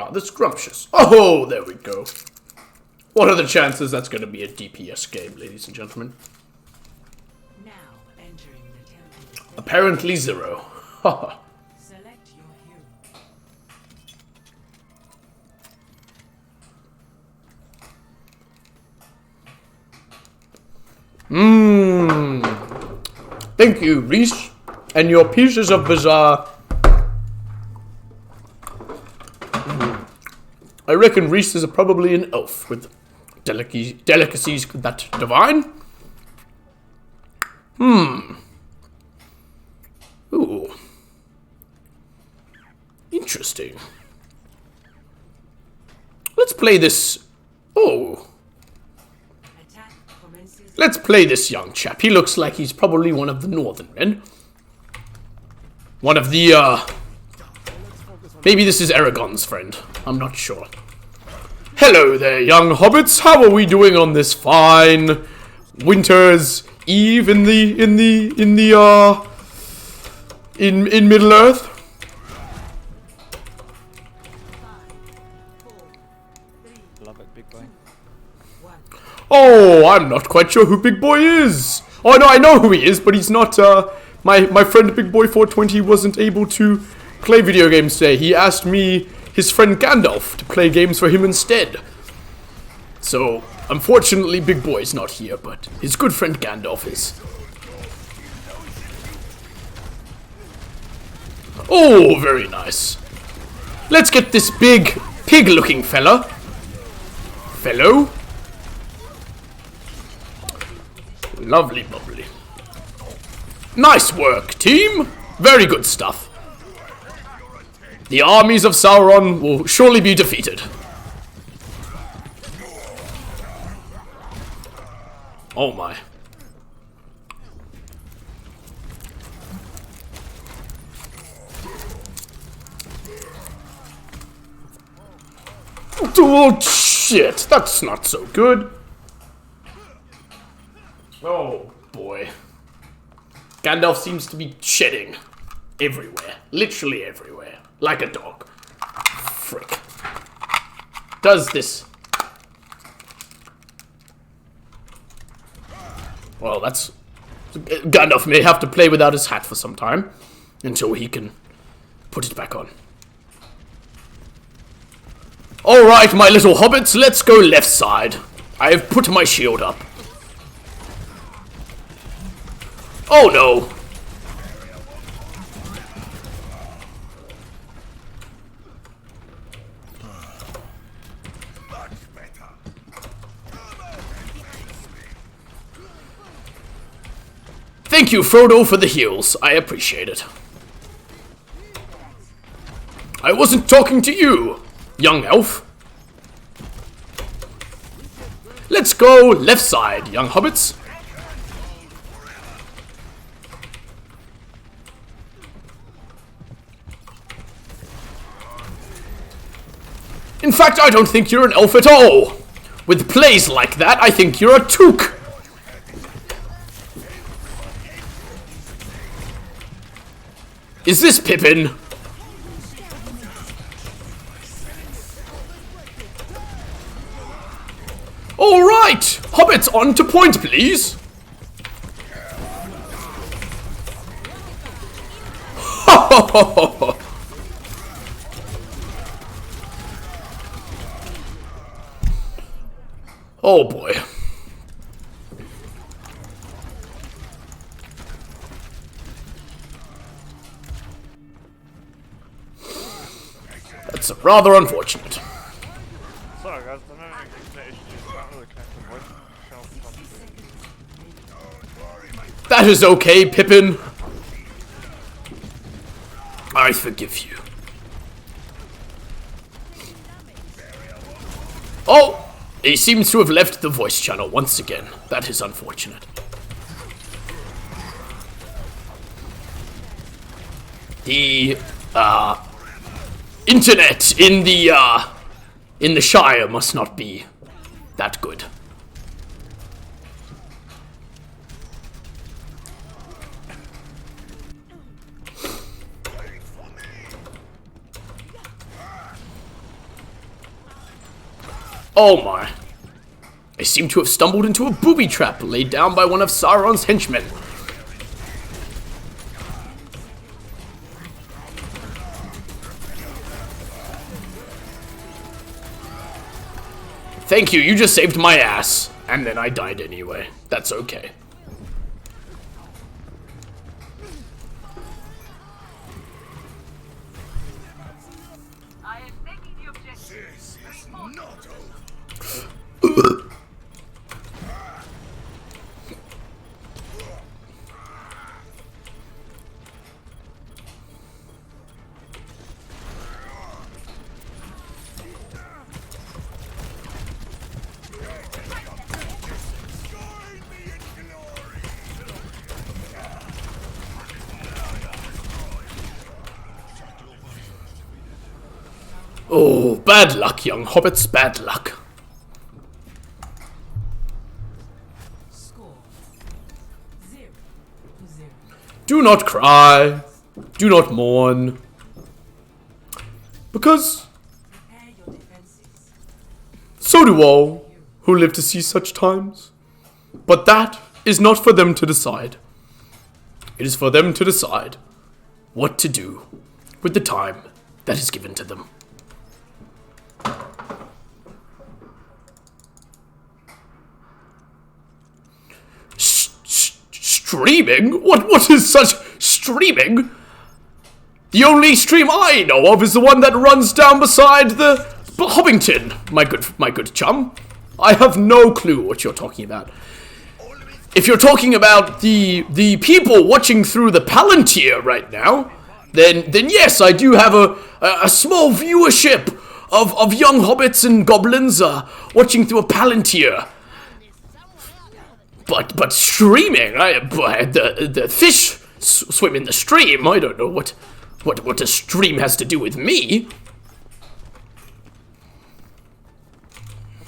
rather scrumptious. Oh, there we go. What are the chances that's going to be a DPS game, ladies and gentlemen? Now entering the temple. Apparently 0. Haha. Select your hero. Thank you, Reese. And your pieces of bizarre... I reckon Reese is probably an elf with delicacies that divine. Ooh. Interesting. Let's play this... Oh. Attack commences. Let's play this young chap. He looks like he's probably one of the northern men. One of the, maybe this is Aragon's friend. I'm not sure. Hello there, young hobbits. How are we doing on this fine winter's eve in Middle Earth? 5, 4, 3, Love it, big boy. 1. Oh, I'm not quite sure who Big Boy is. Oh, no, I know who he is, but he's not, my friend Big Boy 420 wasn't able to play video games today. He asked me, his friend Gandalf, to play games for him instead. So, unfortunately, Big Boy's not here, but his good friend Gandalf is. Oh, very nice. Let's get this big, pig-looking fella. Fellow. Lovely, lovely. Nice work, team. Very good stuff. The armies of Sauron will surely be defeated. Oh my. Oh shit, that's not so good. Oh boy. Gandalf seems to be shedding everywhere. Literally everywhere. Like a dog. Frick. Does this... Well, that's... Gandalf may have to play without his hat for some time. Until he can put it back on. Alright, my little hobbits, let's go left side. I have put my shield up. Oh no! Thank you, Frodo, for the heals. I appreciate it. I wasn't talking to you, young elf. Let's go left side, young hobbits. In fact, I don't think you're an elf at all. With plays like that, I think you're a took. Is this Pippin? All right, hobbits on to point, please. Oh boy. That's rather unfortunate. Sorry guys, I know internet issues, can't really connect the voice channel. That is okay, Pippin. I forgive you. Oh! He seems to have left the voice channel once again. That is unfortunate. The, internet in the Shire must not be that good. Oh my. I seem to have stumbled into a booby trap laid down by one of Sauron's henchmen. Thank you, you just saved my ass. And then I died anyway. That's okay. I am taking the objective. Oh, bad luck, young hobbits, bad luck. Score 0-0. Do not cry. Do not mourn. Because Prepare your defenses. so do all who live to see such times. But that is not for them to decide. It is for them to decide what to do with the time that is given to them. Streaming? What is such streaming? The only stream I know of is the one that runs down beside the Hobbington, my good chum. I have no clue what you're talking about. If you're talking about the people watching through the Palantir right now, then yes, I do have a small viewership of young hobbits and goblins watching through a Palantir. But streaming, the fish swim in the stream. I don't know what a stream has to do with me.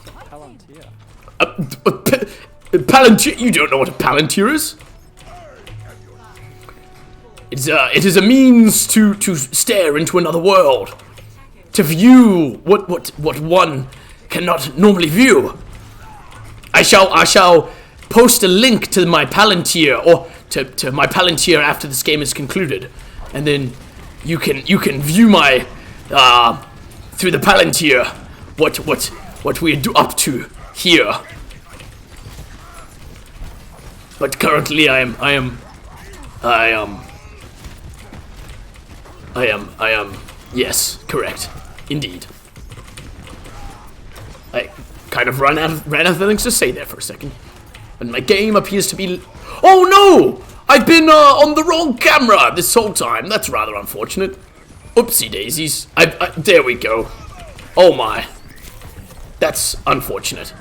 Palantir. Palantir? You don't know what a Palantir is? It is a means to stare into another world, to view what one cannot normally view. I shall post a link to my Palantir, or to my Palantir after this game is concluded, and then you can view my through the Palantir what we are up to here. But currently I am yes, correct, indeed. I kind of ran out of things to say there for a second. And my game appears to be... Oh no! I've been on the wrong camera this whole time. That's rather unfortunate. Oopsie daisies. There we go. Oh my. That's unfortunate.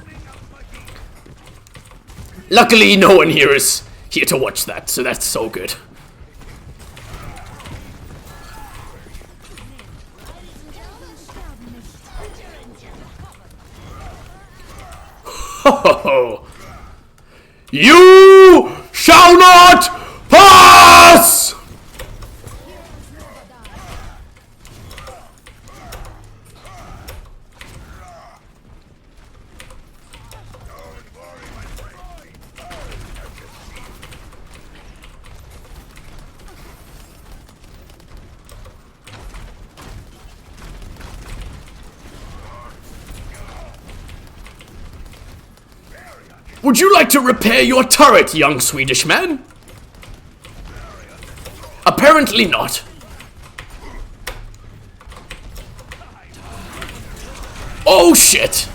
Luckily, no one here is here to watch that, so that's so good. Ho ho ho! You shall not pass! Would you like to repair your turret, young Swedish man? Apparently not. Oh shit!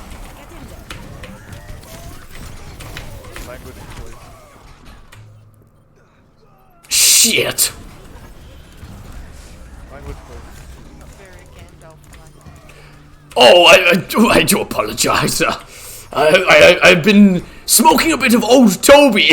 Shit! Oh, I do apologize. I've been smoking a bit of old Toby.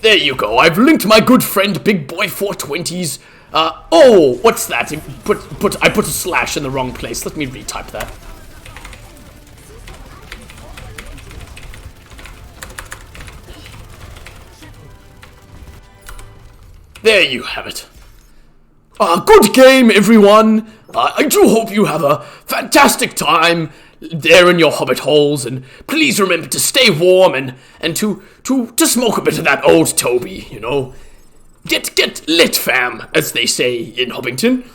There you go. I've linked my good friend Big Boy 420's. Oh, what's that? I put a slash in the wrong place. Let me retype that. there you have it. Good game, everyone. I do hope you have a fantastic time there in your hobbit holes, and please remember to stay warm and to smoke a bit of that old Toby, you know. Get lit, fam, as they say in Hobbington.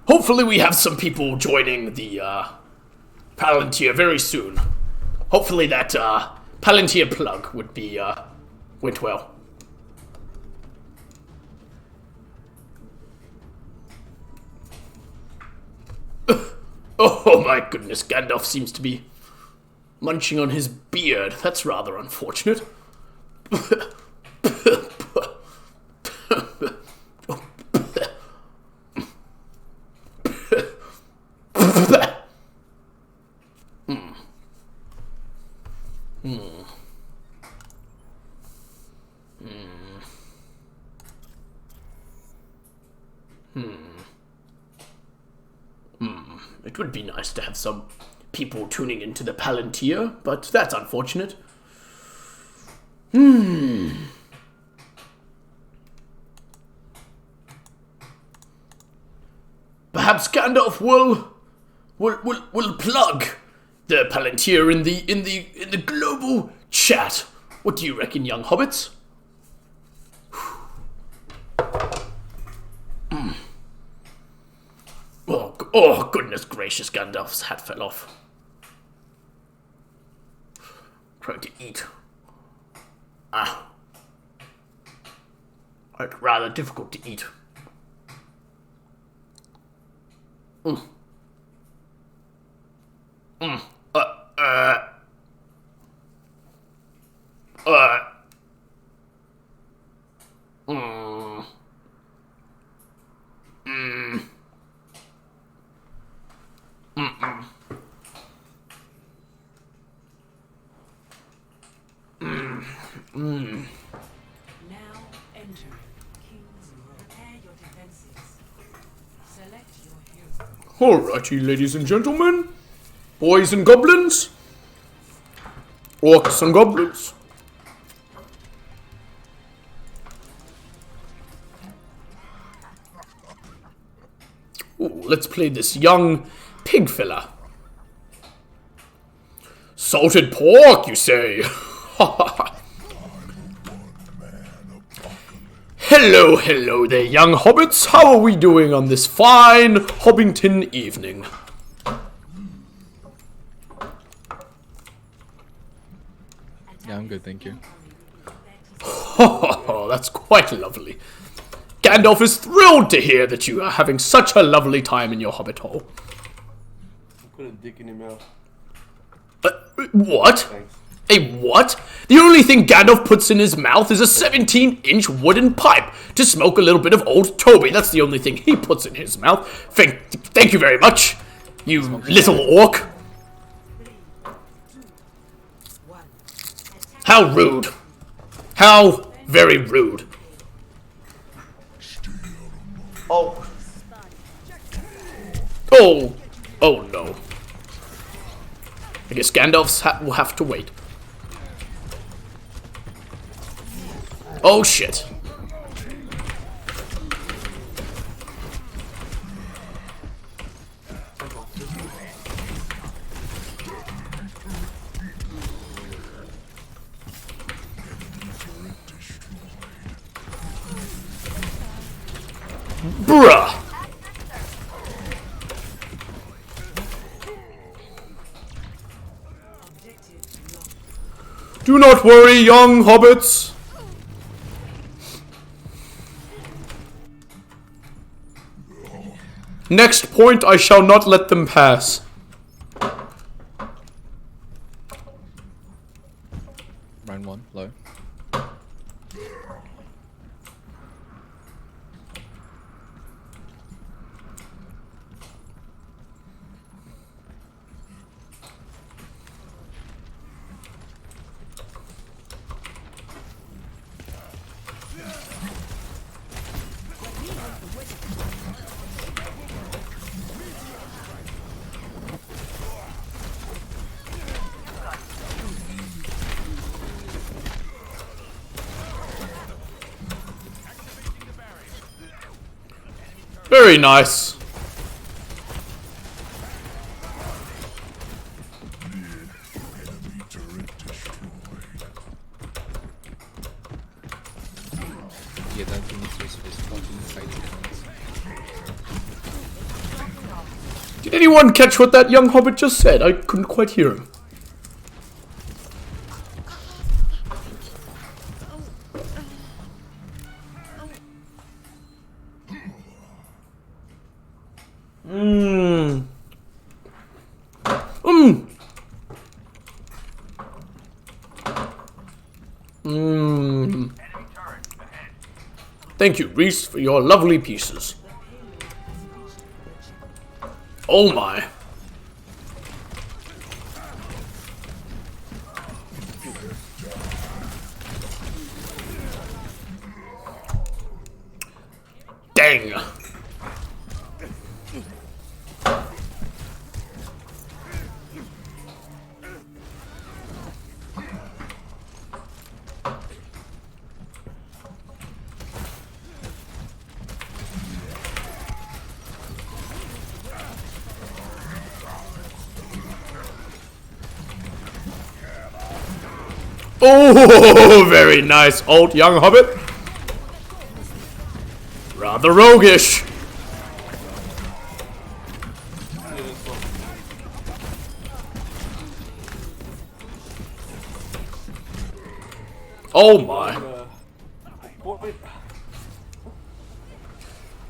Hopefully we have some people joining the Palantir very soon. Hopefully that Palantir plug would be went well. Oh my goodness, Gandalf seems to be munching on his beard. That's rather unfortunate. It would be nice to have some people tuning into the Palantir, but that's unfortunate. Perhaps Gandalf will plug the Palantir in the global chat. What do you reckon, young hobbits? Oh, goodness gracious, Gandalf's hat fell off. Trying to eat. It's rather difficult to eat. Now enter King's Row. Prepare your defenses. Select your hero. Alrighty, ladies and gentlemen, boys and goblins, orcs and goblins. Ooh, let's play this young pig fella. Salted pork, you say? Hello there, young hobbits. How are we doing on this fine Hobbington evening? Yeah, I'm good, thank you. Oh, that's quite lovely. Gandalf is thrilled to hear that you are having such a lovely time in your hobbit hole. Put a dick in your mouth. What? Thanks. A what? The only thing Gandalf puts in his mouth is a 17-inch wooden pipe to smoke a little bit of old Toby. That's the only thing he puts in his mouth. Thank you very much, you little orc. How rude. How very rude. Oh. Oh no. I guess Gandalf's hat will have to wait. Oh shit. Bruh. Do not worry, young hobbits. Next point, I shall not let them pass. Round one, low. Very nice. Yeah, that thing is fucking fighting. Did anyone catch what that young hobbit just said? I couldn't quite hear him. Mmm. Mmm. Mmm. Thank you, Reese, for your lovely pieces. Oh my. Dang. Oh, very nice, old young hobbit. Rather roguish. Oh my.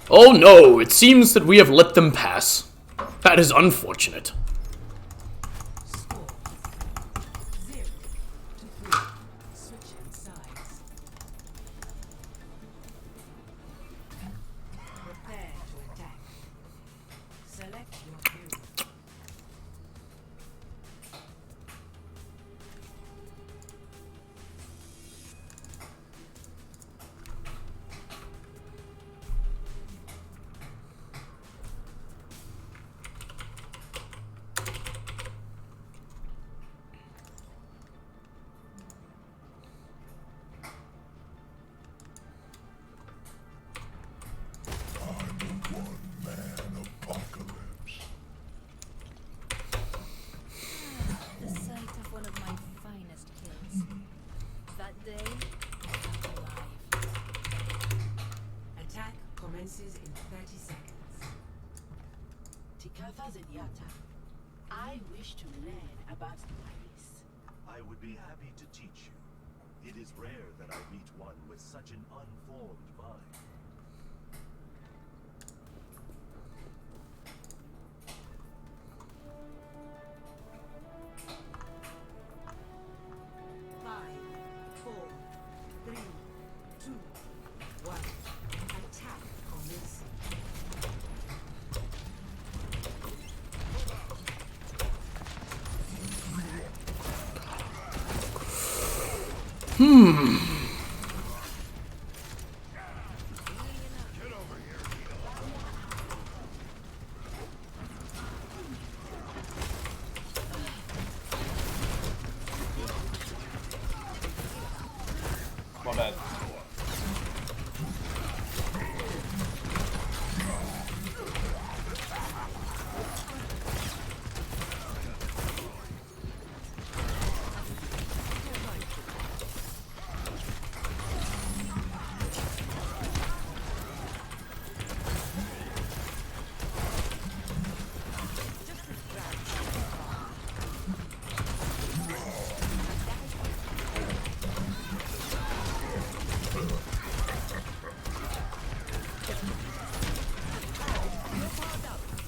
Oh no, it seems that we have let them pass. That is unfortunate. Score 0 to 3. Switching sides. Prepare to attack. Select your hero. The sight of one of my finest kills. That day, I was alive. Attack commences in 30 seconds. Tikatha Zenyatta, I wish to learn about the place. I would be happy to teach you. It is rare that I meet one with such an unformed mind. Five, 4, 3, 2, 1. Attack commencing. My bad.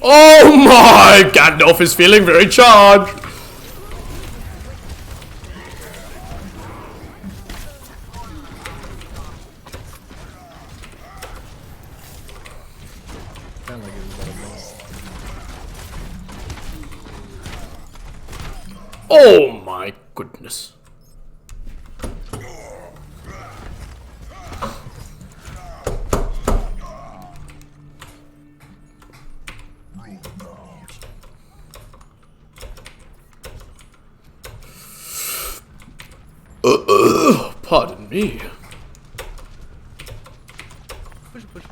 Oh my! Gandalf is feeling very charged. Sound like it was about a boss. Oh my goodness. Pardon me. Push, push.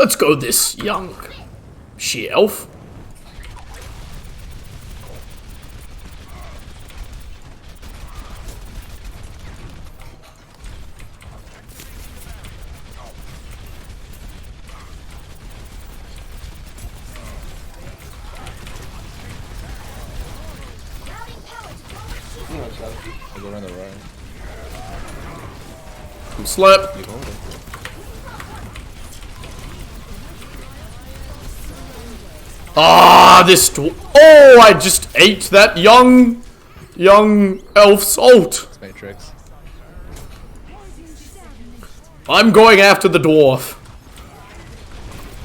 Let's go this young she-elf. I go around the right. Slap. You hold it. Ah, this oh, I just ate that young elf's ult. It's Matrix. I'm going after the dwarf.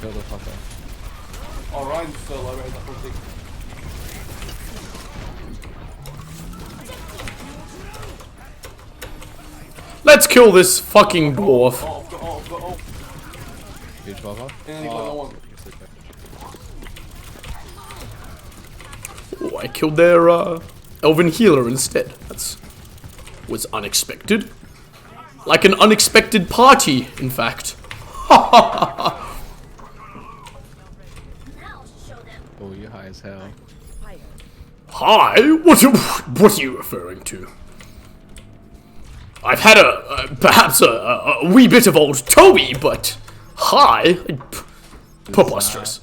Kill the fucker. Oh, Ryan's still low, right? That whole thing. Let's kill this fucking dwarf. Oh, I've got, oh, I've got, oh. Huge buffer. Yeah, you got no one. Oh, I killed their elven healer instead. Was unexpected. Like an unexpected party, in fact. Oh, you're high as hell. Hi? What are you referring to? I've had perhaps a wee bit of old Toby, but hi? Preposterous.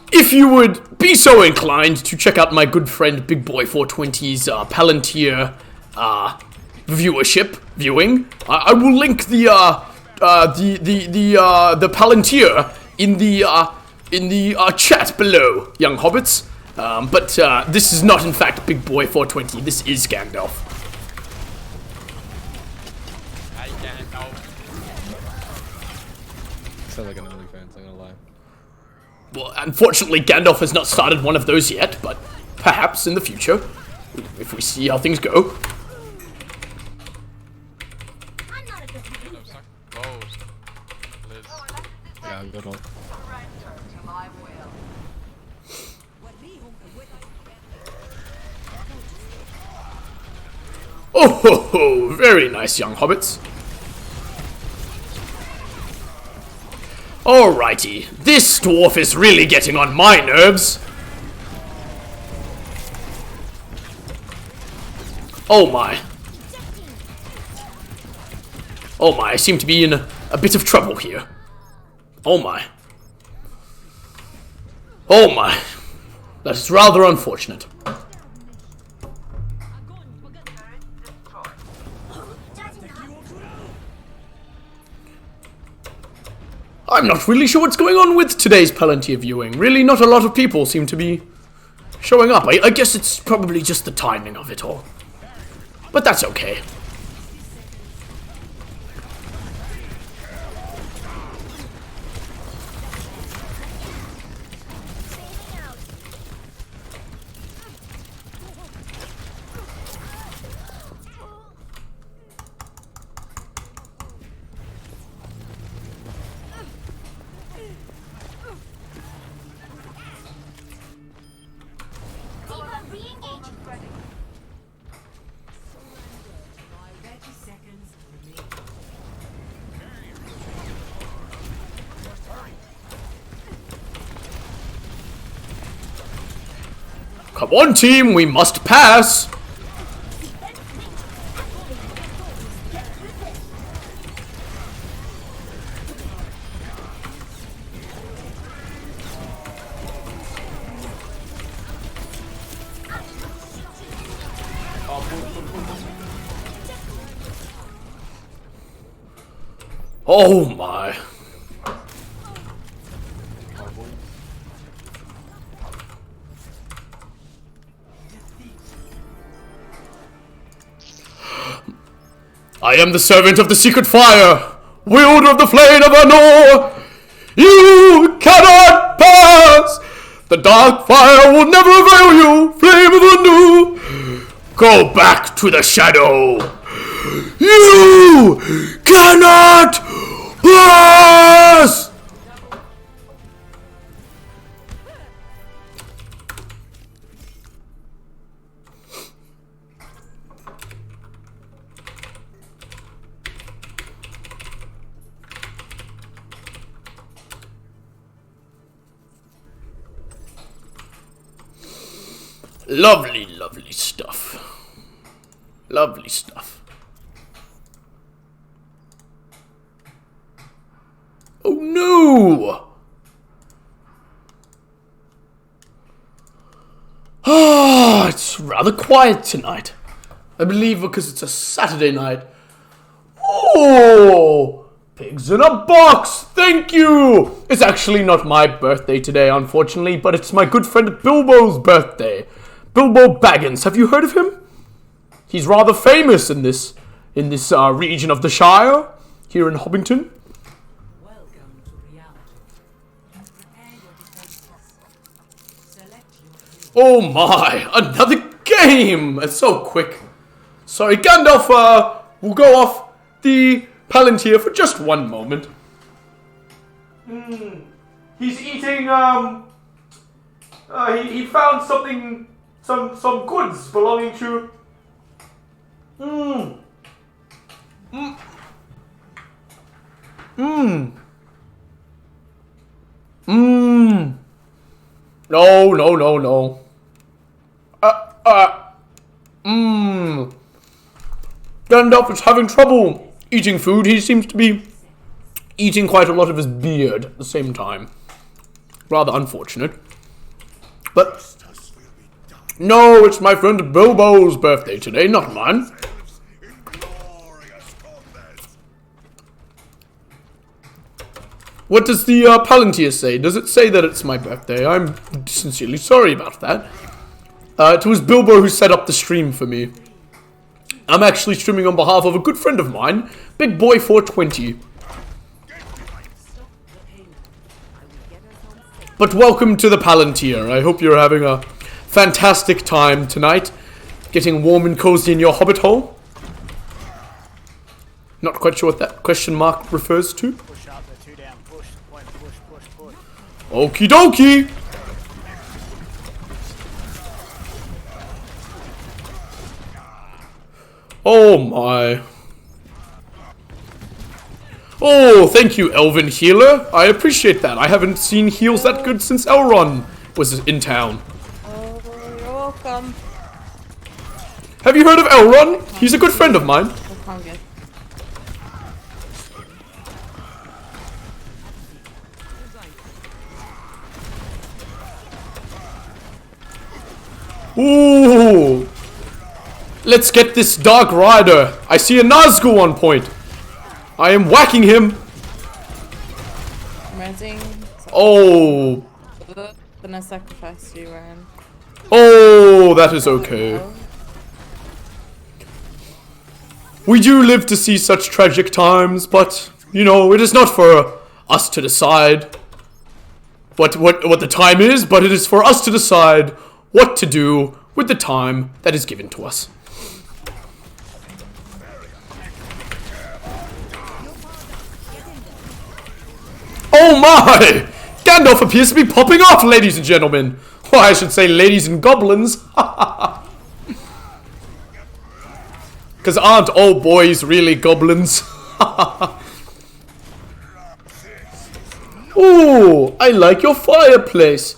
If you would be so inclined to check out my good friend Big Boy 420's Palantir viewing, I will link the Palantir in the chat below, young hobbits. But this is not in fact Big Boy 420. This is Gandalf. Sounds like an OnlyFans, I'm gonna lie. Well, unfortunately, Gandalf has not started one of those yet, but perhaps in the future, if we see how things go. Yeah, good one. Oh ho ho! Very nice, young hobbits. Alrighty, this dwarf is really getting on my nerves. Oh my. Oh my, I seem to be in a bit of trouble here. Oh my. Oh my. That is rather unfortunate. I'm not really sure what's going on with today's Palantir viewing. Really, not a lot of people seem to be showing up. I guess it's probably just the timing of it all. But that's okay. Come on, team, we must pass! Oh my. I am the servant of the secret fire, wielder of the flame of Anor. You cannot pass. The dark fire will never avail you, flame of Anor. Go back to the shadow. You cannot pass. Lovely, lovely stuff. Lovely stuff. Oh no! Ah, it's rather quiet tonight. I believe because it's a Saturday night. Oh! Pigs in a box! Thank you! It's actually not my birthday today, unfortunately, but it's my good friend Bilbo's birthday. Bilbo Baggins. Have you heard of him? He's rather famous in this region of the Shire, here in Hobbiton. Welcome to reality. Prepare your defenses. Select your Oh my, another game! It's so quick. Sorry, Gandalf will go off the Palantir for just one moment. He's eating, he found something, some goods belonging to, No, no, no, no. Gandalf is having trouble eating food. He seems to be eating quite a lot of his beard at the same time. Rather unfortunate. But no, it's my friend Bilbo's birthday today, not mine. What does the Palantir say? Does it say that it's my birthday? I'm sincerely sorry about that. It was Bilbo who set up the stream for me. I'm actually streaming on behalf of a good friend of mine, Big Boy 420. But welcome to the Palantir. I hope you're having a fantastic time tonight, getting warm and cozy in your hobbit hole. Not quite sure what that question mark refers to. Push up, they're two down, push, point, push. Okie dokie! Oh my. Oh, thank you, Elven Healer. I appreciate that. I haven't seen heals that good since Elrond was in town. Oh, you're welcome. Have you heard of Elrond? He's a good friend of mine. I'm good. Ooh. Let's get this Dark Rider. I see a Nazgul on point. I am whacking him. Rezzing. Oh. Gonna sacrifice you, Ryan. Oh, that is okay. We do live to see such tragic times, but, you know, it is not for us to decide what the time is, but it is for us to decide what to do with the time that is given to us. Oh my! Gandalf appears to be popping off, ladies and gentlemen. Or I should say ladies and goblins. Because aren't all boys really goblins? Ooh, I like your fireplace.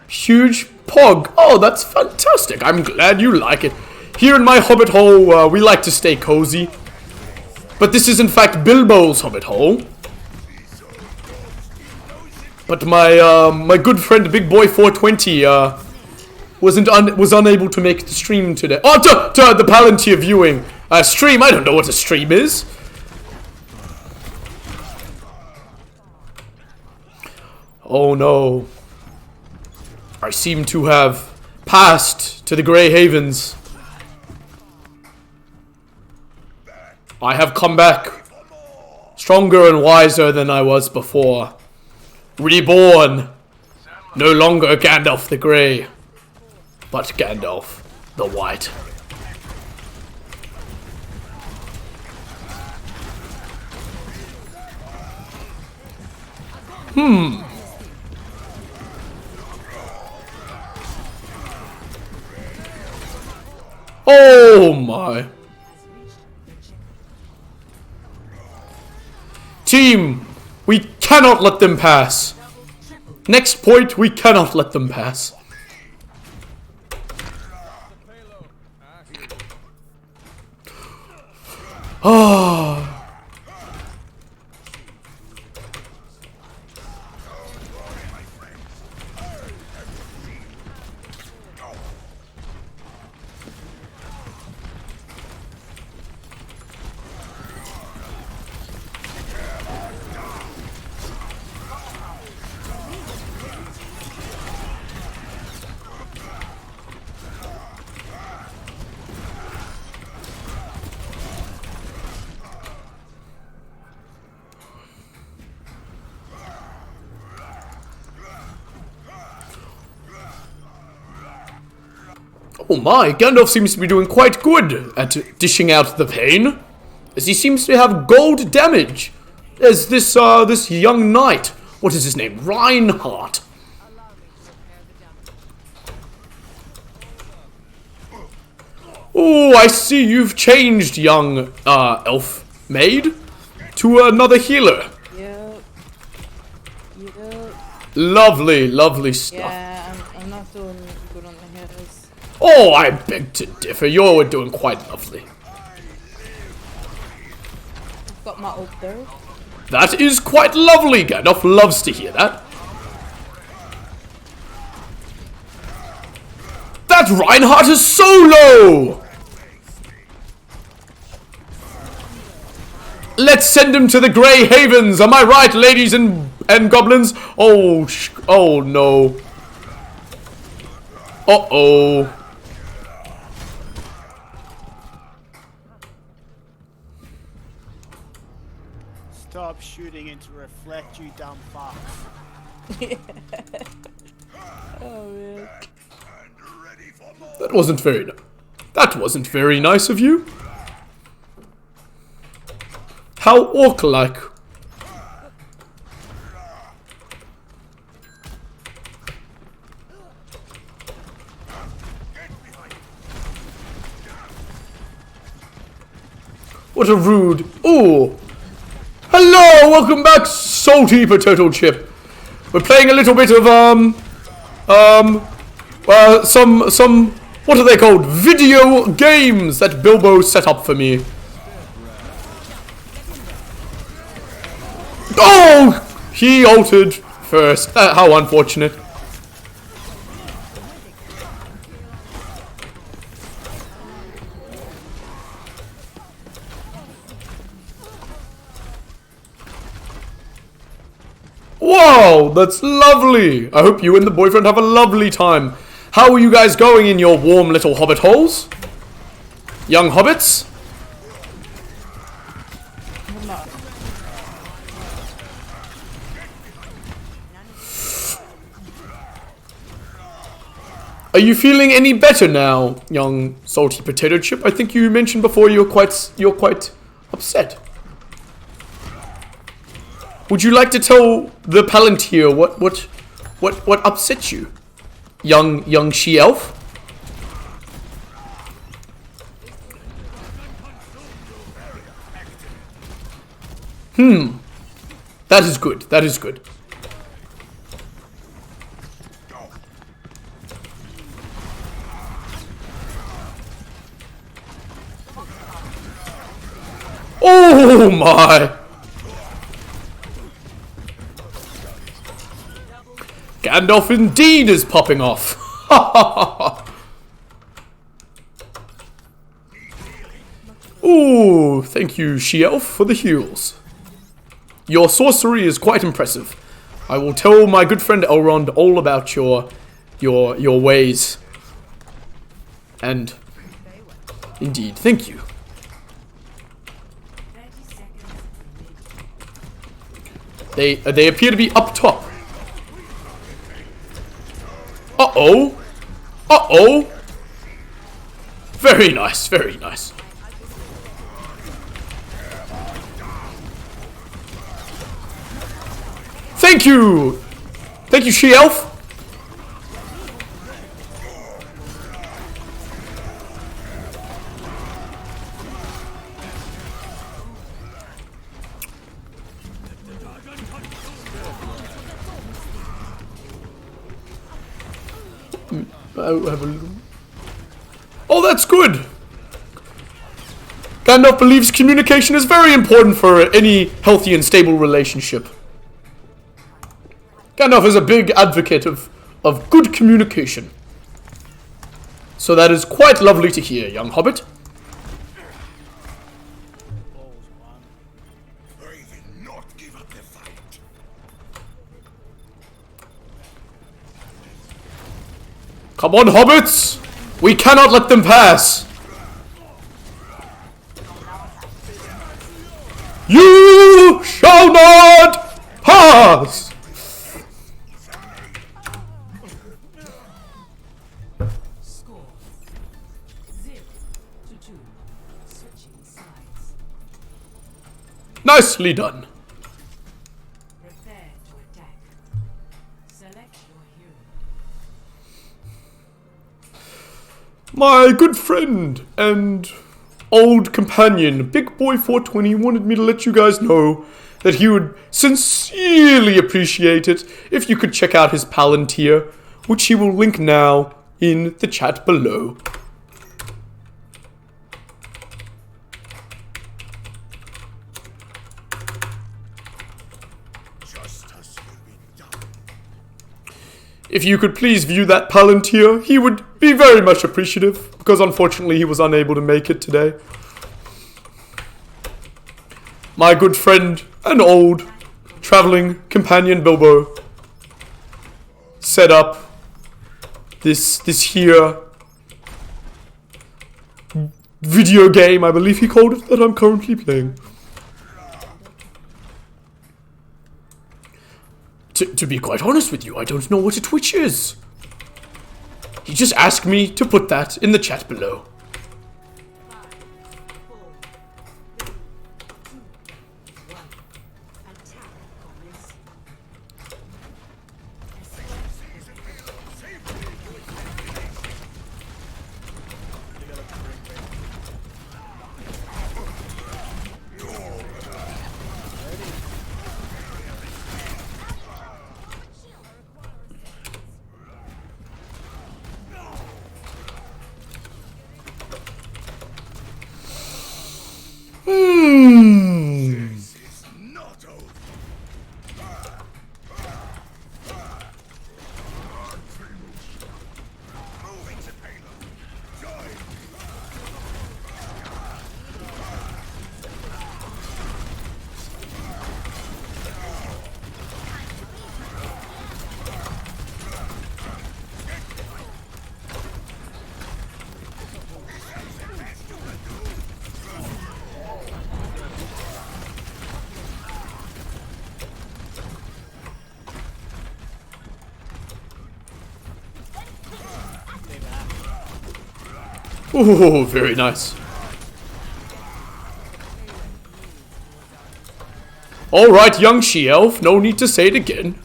Huge pog. Oh, that's fantastic. I'm glad you like it. Here in my hobbit hole, we like to stay cozy. But this is in fact Bilbo's hobbit hole. But my good friend Big Boy 420 was unable to make the stream today. Oh, the Palantir viewing stream. I don't know what a stream is. Oh no. I seem to have passed to the Grey Havens. I have come back stronger and wiser than I was before. Reborn. No longer Gandalf the Grey, but Gandalf the White. Oh my. Team, we cannot let them pass. Next point, we cannot let them pass. Oh my, Gandalf seems to be doing quite good at dishing out the pain, as he seems to have gold damage. There's this, this young knight. What is his name? Reinhardt. Oh, I see you've changed, young, elf maid, to another healer. Yep. Yep. Lovely, lovely stuff. Yeah, I'm not doing good on the headers. Oh, I beg to differ. You're doing quite lovely. I've got my ult there. That is quite lovely. Gandalf loves to hear that. That Reinhardt is so low! Let's send him to the Grey Havens. Am I right, ladies and goblins? Oh, oh no. Uh-oh. Stop shooting and to reflect, you dumb fuck. Oh man. That wasn't very That wasn't very nice of you. How orc-like. What a rude... Ooh! Hello! Welcome back, salty potato chip. We're playing a little bit of, some... What are they called? Video games that Bilbo set up for me. Oh! He altered first. How unfortunate. Wow, that's lovely. I hope you and the boyfriend have a lovely time. How are you guys going in your warm little hobbit holes? Young hobbits? Are you feeling any better now, young salty potato chip? I think you mentioned before you're quite upset. Would you like to tell the Palantir what upset you, young she-elf? That is good. That is good. Oh my! Gandalf indeed is popping off. Ooh, thank you, she-elf, for the heals. Your sorcery is quite impressive. I will tell my good friend Elrond all about your ways. And indeed, thank you. They appear to be up top. Uh-oh. Uh-oh. Very nice, very nice. Thank you! Thank you, she-elf! Oh, that's good! Gandalf believes communication is very important for any healthy and stable relationship. Gandalf is a big advocate of good communication. So that is quite lovely to hear, young hobbit. Come on, hobbits! We cannot let them pass! You shall not pass! 2. Switching sides. Nicely done. Prepare to attack. Select your hero. My good friend and old companion, Big Boy 420, wanted me to let you guys know that he would sincerely appreciate it if you could check out his Palantir, which he will link now in the chat below. If you could please view that Palantir, he would be very much appreciative, because unfortunately he was unable to make it today. My good friend and old traveling companion Bilbo set up this here video game, I believe he called it, that I'm currently playing. To be quite honest with you, I don't know what a Twitch is. He just asked me to put that in the chat below. Oh, very nice. Alright, young she-elf, no need to say it again.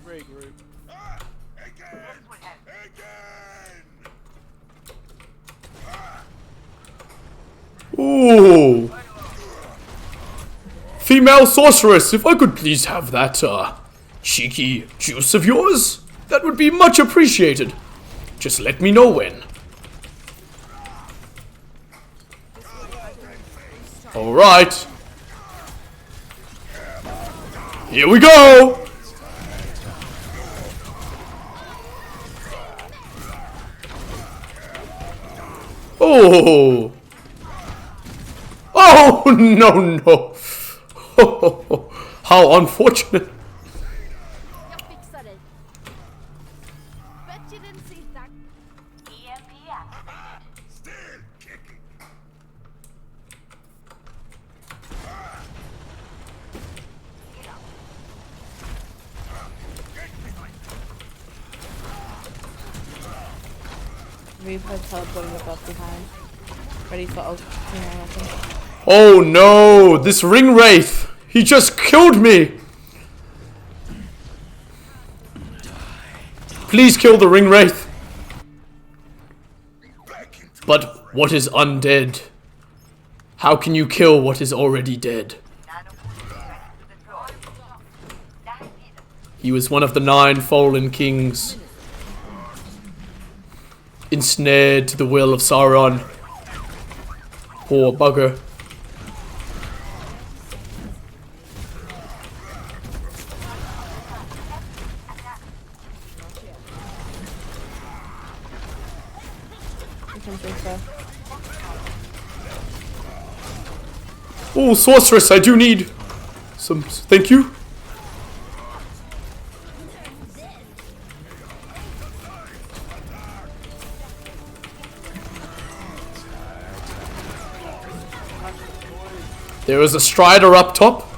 Regroup. Ooh. Female sorceress, if I could please have that, cheeky juice of yours, that would be much appreciated. Just let me know when. Alright. Here we go! Oh! Oh, no, no! How unfortunate! Bet you didn't see that. EMP activated. Still kicking. Reaper teleporting above behind. Ready for ult. Oh no! This ring wraith! He just killed me! Please kill the ring wraith! But what is undead? How can you kill what is already dead? He was one of the 9 fallen kings, ensnared to the will of Sauron. Poor bugger. think so. Oh, sorceress, I do need some. Thank you. There is a strider up top.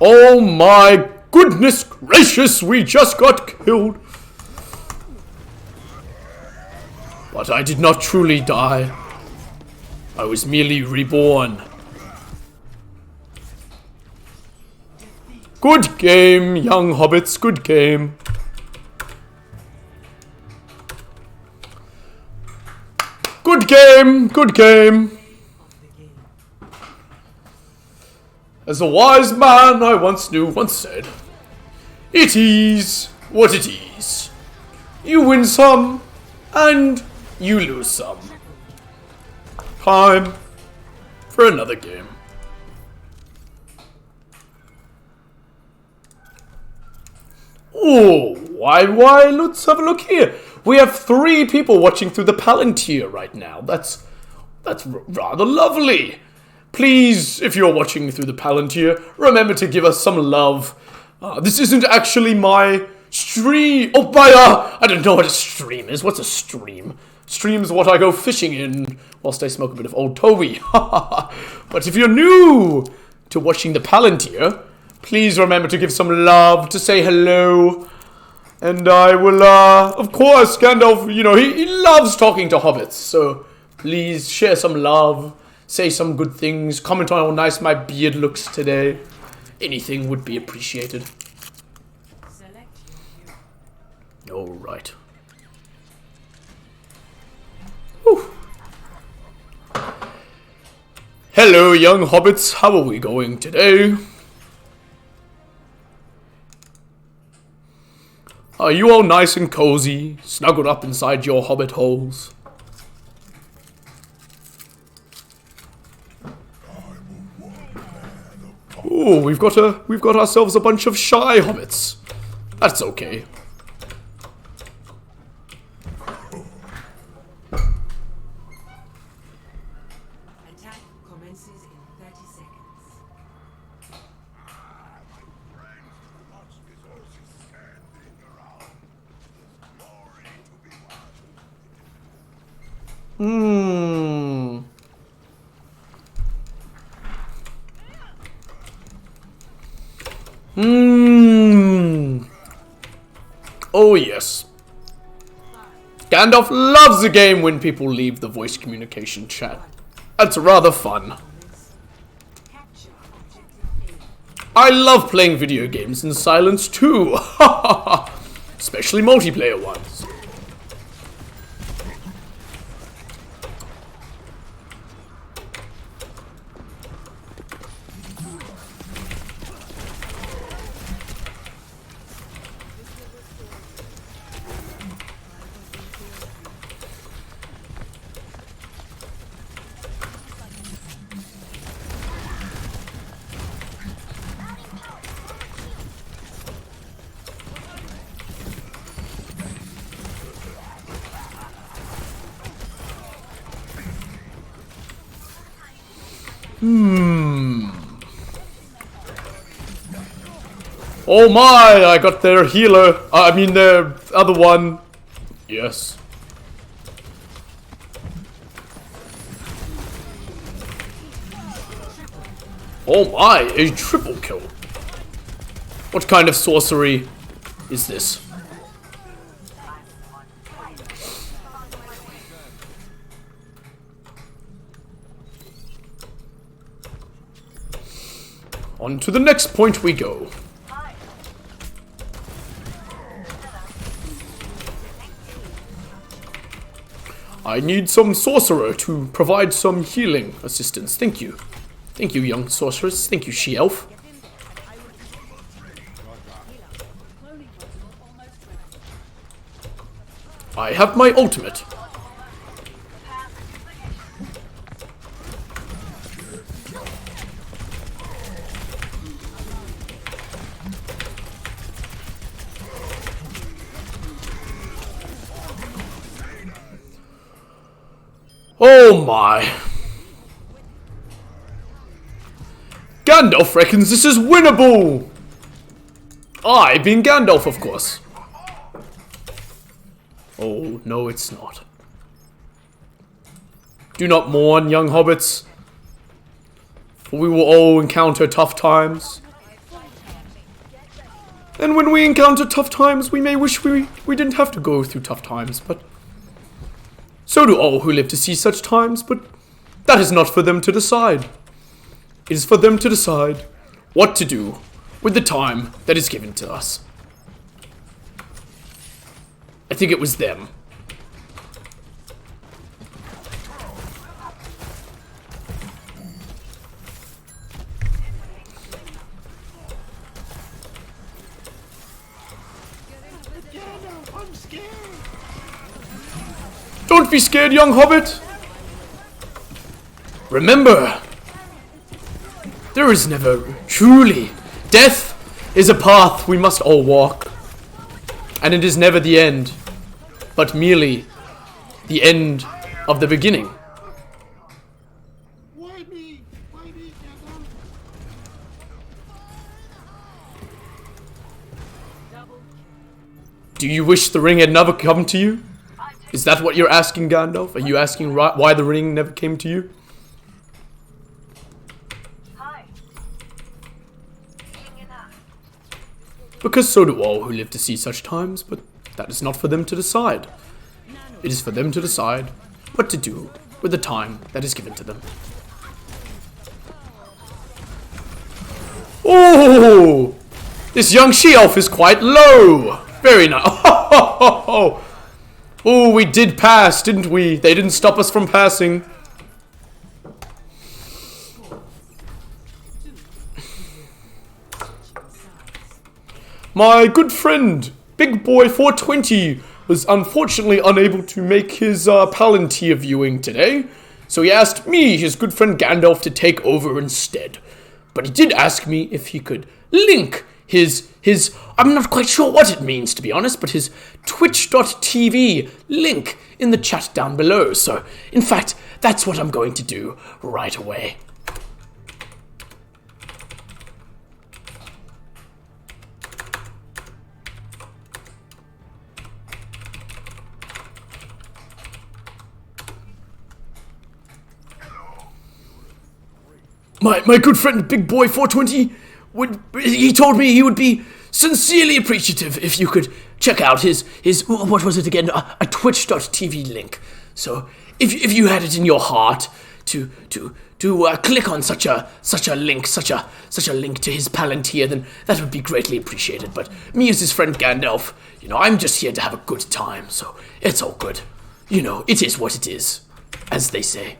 Oh my goodness gracious, we just got killed. But I did not truly die. I was merely reborn. Good game, young hobbits, good game. Good game, good game. As a wise man I once knew once said, it is what it is. You win some, and you lose some. Time for another game. Oh, why, let's have a look here. We have 3 people watching through the Palantir right now. That's rather lovely. Please, if you're watching through the Palantir, remember to give us some love. This isn't actually my stream. Oh, I don't know what a stream is. What's a stream? Stream's what I go fishing in whilst I smoke a bit of Old Toby. But if you're new to watching the Palantir, please remember to give some love, to say hello. And I will, of course, Gandalf, you know, he loves talking to hobbits. So please share some love, say some good things, comment on how nice my beard looks today. Anything would be appreciated. Alright. Hello, young hobbits. How are we going today? Are you all nice and cozy, snuggled up inside your hobbit holes? Ooh, we've got ourselves a bunch of shy hobbits. That's okay. Attack commences in 30 seconds. Oh yes. Gandalf loves the game when people leave the voice communication chat. That's rather fun. I love playing video games in silence too. Especially multiplayer ones. Oh my, I got their healer. I mean their other one. Yes. Oh my, a triple kill. What kind of sorcery is this? On to the next point we go. I need some sorcerer to provide some healing assistance. Thank you. Thank you, young sorceress. Thank you, she-elf. I have my ultimate. Oh my. Gandalf reckons this is winnable. I being Gandalf, of course. Oh, no, it's not. Do not mourn, young hobbits, for we will all encounter tough times. And when we encounter tough times, we may wish we didn't have to go through tough times, but so do all who live to see such times, but that is not for them to decide. It is for them to decide what to do with the time that is given to us. I think it was them. Don't be scared, young hobbit. Remember, there is never truly. Death is a path we must all walk. And it is never the end, but merely the end of the beginning. Why me? Why me, Do you wish the ring had never come to you? Is that what you're asking, Gandalf? Are you asking why the ring never came to you? Because so do all who live to see such times, but that is not for them to decide. It is for them to decide what to do with the time that is given to them. Oh! This young she-elf is quite low! Very nice. Oh, we did pass, didn't we? They didn't stop us from passing. My good friend, Big Boy 420, was unfortunately unable to make his Palantir viewing today, so he asked me, his good friend Gandalf, to take over instead. But he did ask me if he could link his I'm not quite sure what it means, to be honest, but his twitch.tv link in the chat down below. So, in fact, that's what I'm going to do right away. My good friend Big Boy 420 he told me he would be sincerely appreciative if you could check out his what was it again, a twitch.tv link. So if you had it in your heart to click on such a link to his Palantir, then that would be greatly appreciated. But me as his friend Gandalf, I'm just here to have a good time, so it's all good. It is what it is, as they say.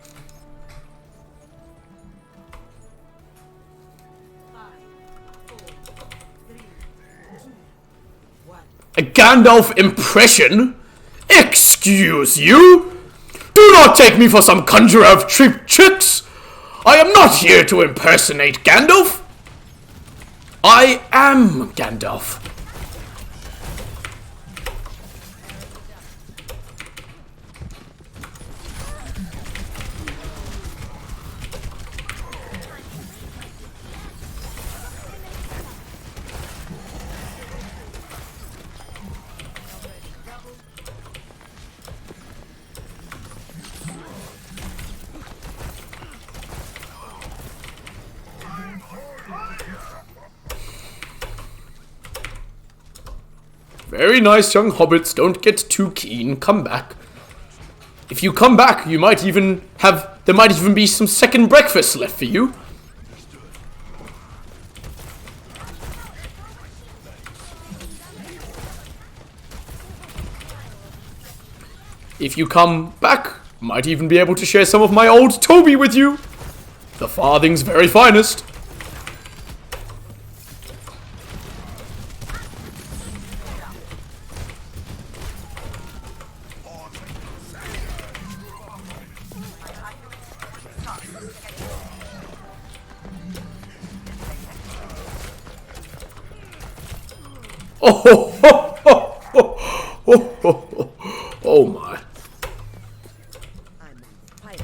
A Gandalf impression? Excuse you? Do not take me for some conjurer of cheap tricks! I am not here to impersonate Gandalf! I am Gandalf. Very nice, young hobbits. Don't get too keen. Come back. If you come back, there might even be some second breakfast left for you. If you come back, might even be able to share some of my old Toby with you. The farthing's very finest. Oh my. I'm on fire.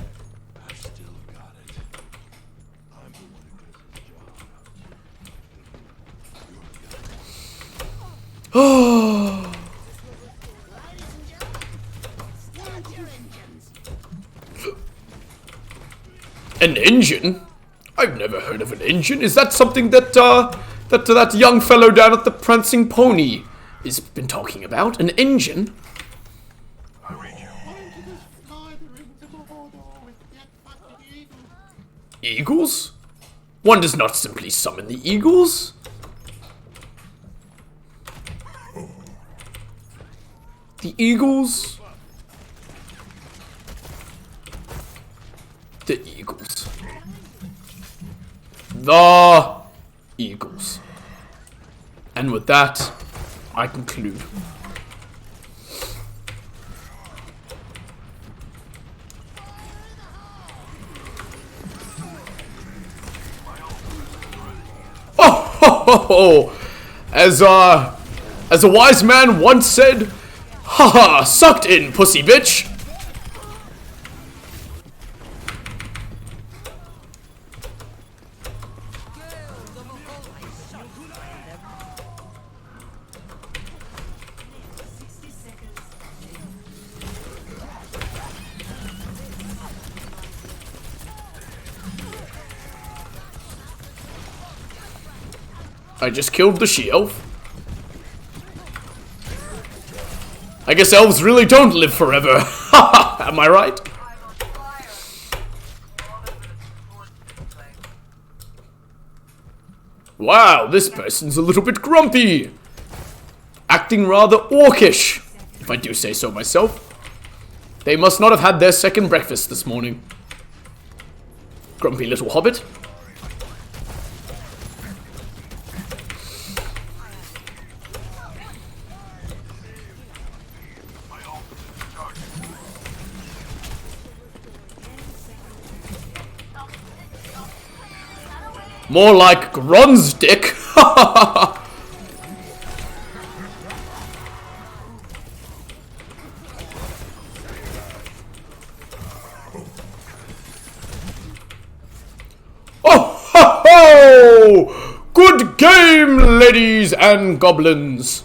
Oh. An engine? I've never heard of an engine. Is that something that that young fellow down at the Prancing Pony has been talking about? An engine? Eagles? One does not simply summon the eagles. The eagles? The eagles. The eagles. And with that, I conclude. Oh, as a wise man once said, haha, sucked in, pussy bitch. I just killed the she-elf. I guess elves really don't live forever. Am I right? Wow, this person's a little bit grumpy. Acting rather orcish, if I do say so myself. They must not have had their second breakfast this morning. Grumpy little hobbit. More like Grun's dick. Oh ho ho! Good game, ladies and goblins.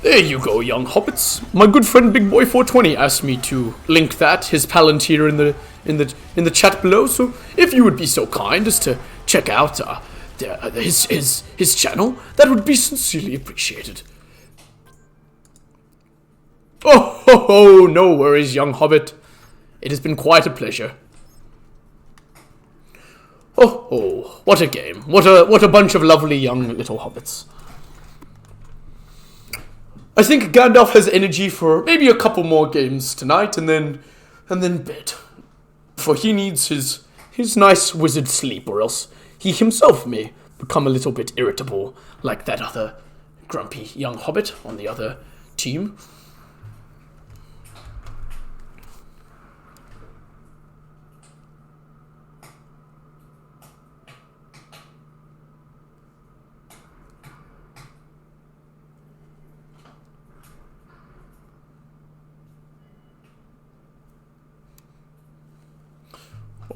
There you go, young hobbits. My good friend Big Boy 420 asked me to link that, his Palantir in the chat below. So if you would be so kind as to check out his channel, that would be sincerely appreciated. Oh ho ho! No worries, young hobbit. It has been quite a pleasure. Oh oh! What a game! What a bunch of lovely young little hobbits. I think Gandalf has energy for maybe a couple more games tonight, and then bed. For he needs his nice wizard sleep, or else he himself may become a little bit irritable, like that other grumpy young hobbit on the other team.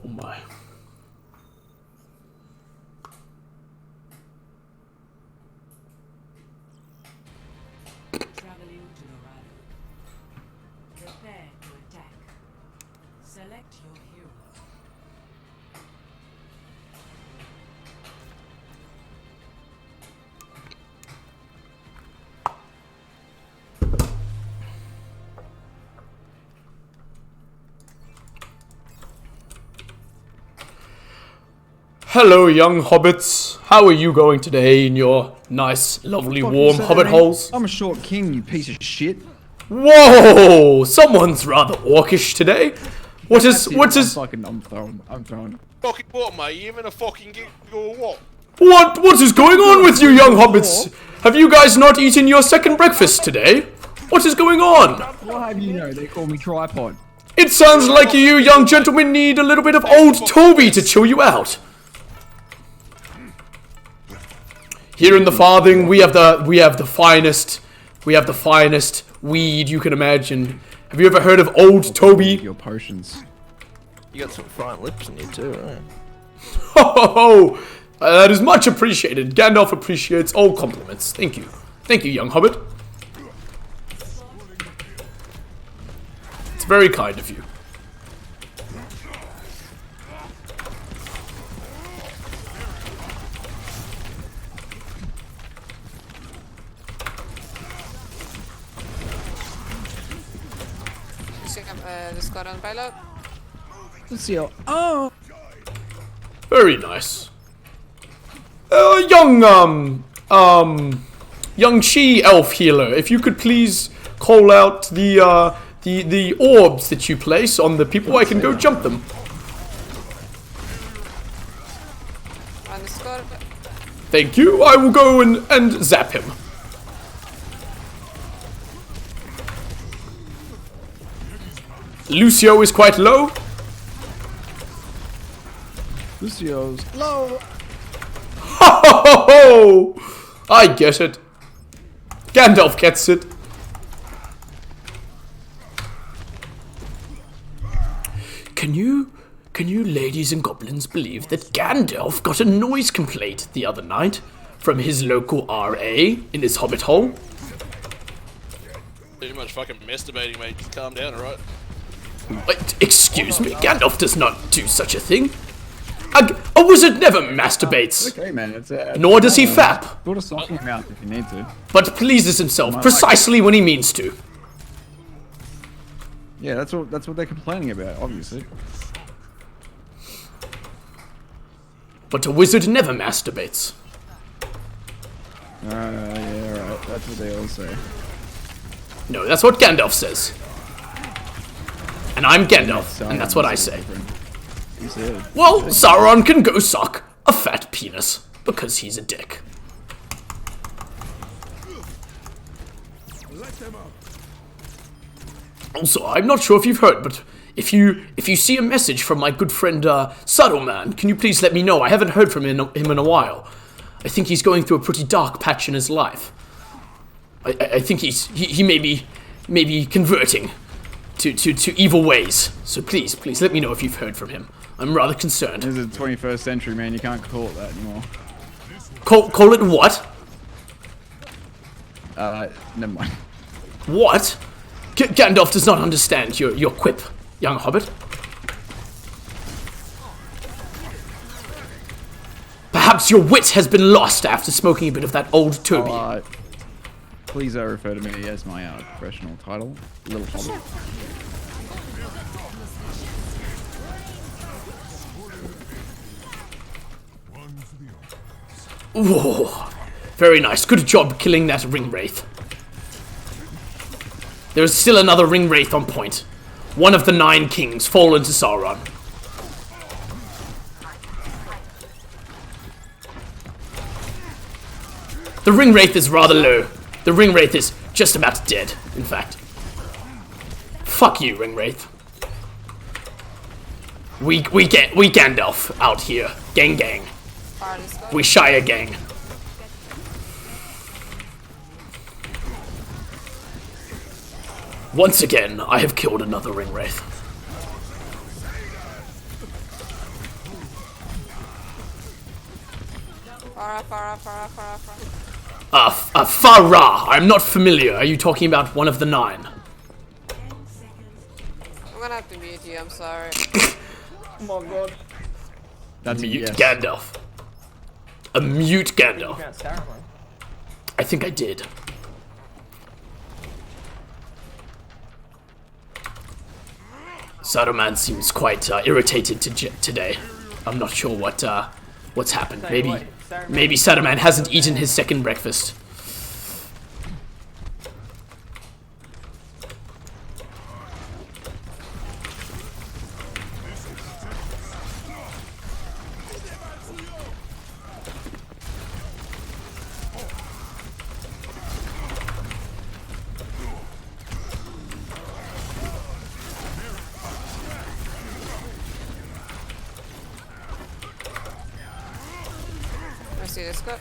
Oh my. Traveling to Dorado. Prepare to attack. Select your hero. Hello, young hobbits. How are you going today in your nice, lovely, warm hobbit holes? I'm a short king, you piece of shit. Whoa! Someone's rather orcish today. What is? I'm throwing. Fucking what, mate? You even a fucking gig or what? What is going on with you, young hobbits? Have you guys not eaten your second breakfast today? What is going on? Well, how do you know? They call me tripod. It sounds like you young gentlemen need a little bit of old Toby to chill you out. Here in the Farthing, we have the finest weed you can imagine. Have you ever heard of Old Toby? Your potions. You got some fine lips in you too, right? Ho ho ho! That is much appreciated. Gandalf appreciates all compliments. Thank you. Thank you, young hobbit. It's very kind of you. The squad on Bilbo. Let's see. Oh. Very nice. Young Chi elf healer, if you could please call out the orbs that you place on the people, I can go jump them. On the squad. Thank you. I will go and zap him. Lucio is quite low. Lucio's low. Ho ho ho ho! I get it. Gandalf gets it. Can you ladies and goblins believe that Gandalf got a noise complaint the other night from his local RA in his hobbit hole? Too much fucking masturbating, mate. Just calm down, alright? Excuse me, Gandalf does not do such a thing. A wizard never masturbates. Okay, man. It's Nor does he fap. Put a sock in your mouth if you need to. But pleases himself precisely when he means to. Yeah, that's what they're complaining about, obviously. But a wizard never masturbates. Yeah, right. That's what they all say. No, that's what Gandalf says. And I'm Gandalf, and that's what I say. Well, Sauron can go suck a fat penis, because he's a dick. Also, I'm not sure if you've heard, but if you see a message from my good friend Saruman, can you please let me know? I haven't heard from him in a while. I think he's going through a pretty dark patch in his life. I think he may be converting to evil ways. So please let me know if you've heard from him. I'm rather concerned. This is the 21st century, man. You can't call it that anymore. Call it what? Never mind. What? Gandalf does not understand your quip, young hobbit. Perhaps your wit has been lost after smoking a bit of that old Toby. Please refer to me as my professional title, Little Hobbit. Ooh, very nice. Good job killing that ring wraith. There is still another ring wraith on point. One of the 9 kings fallen to Sauron. The ring wraith is rather low. The ring wraith is just about dead, in fact. Fuck you, ring wraith. We Gandalf out here. Gang gang. We Shire gang. Once again, I have killed another ring wraith. Farah. I'm not familiar. Are you talking about one of the 9? I'm gonna have to mute you, I'm sorry. Oh my god. That's mute yes. Gandalf. A mute Gandalf. You can't start one. I think I did. Saruman seems quite irritated today. I'm not sure what's happened. Maybe Saruman hasn't eaten his second breakfast. See this guy?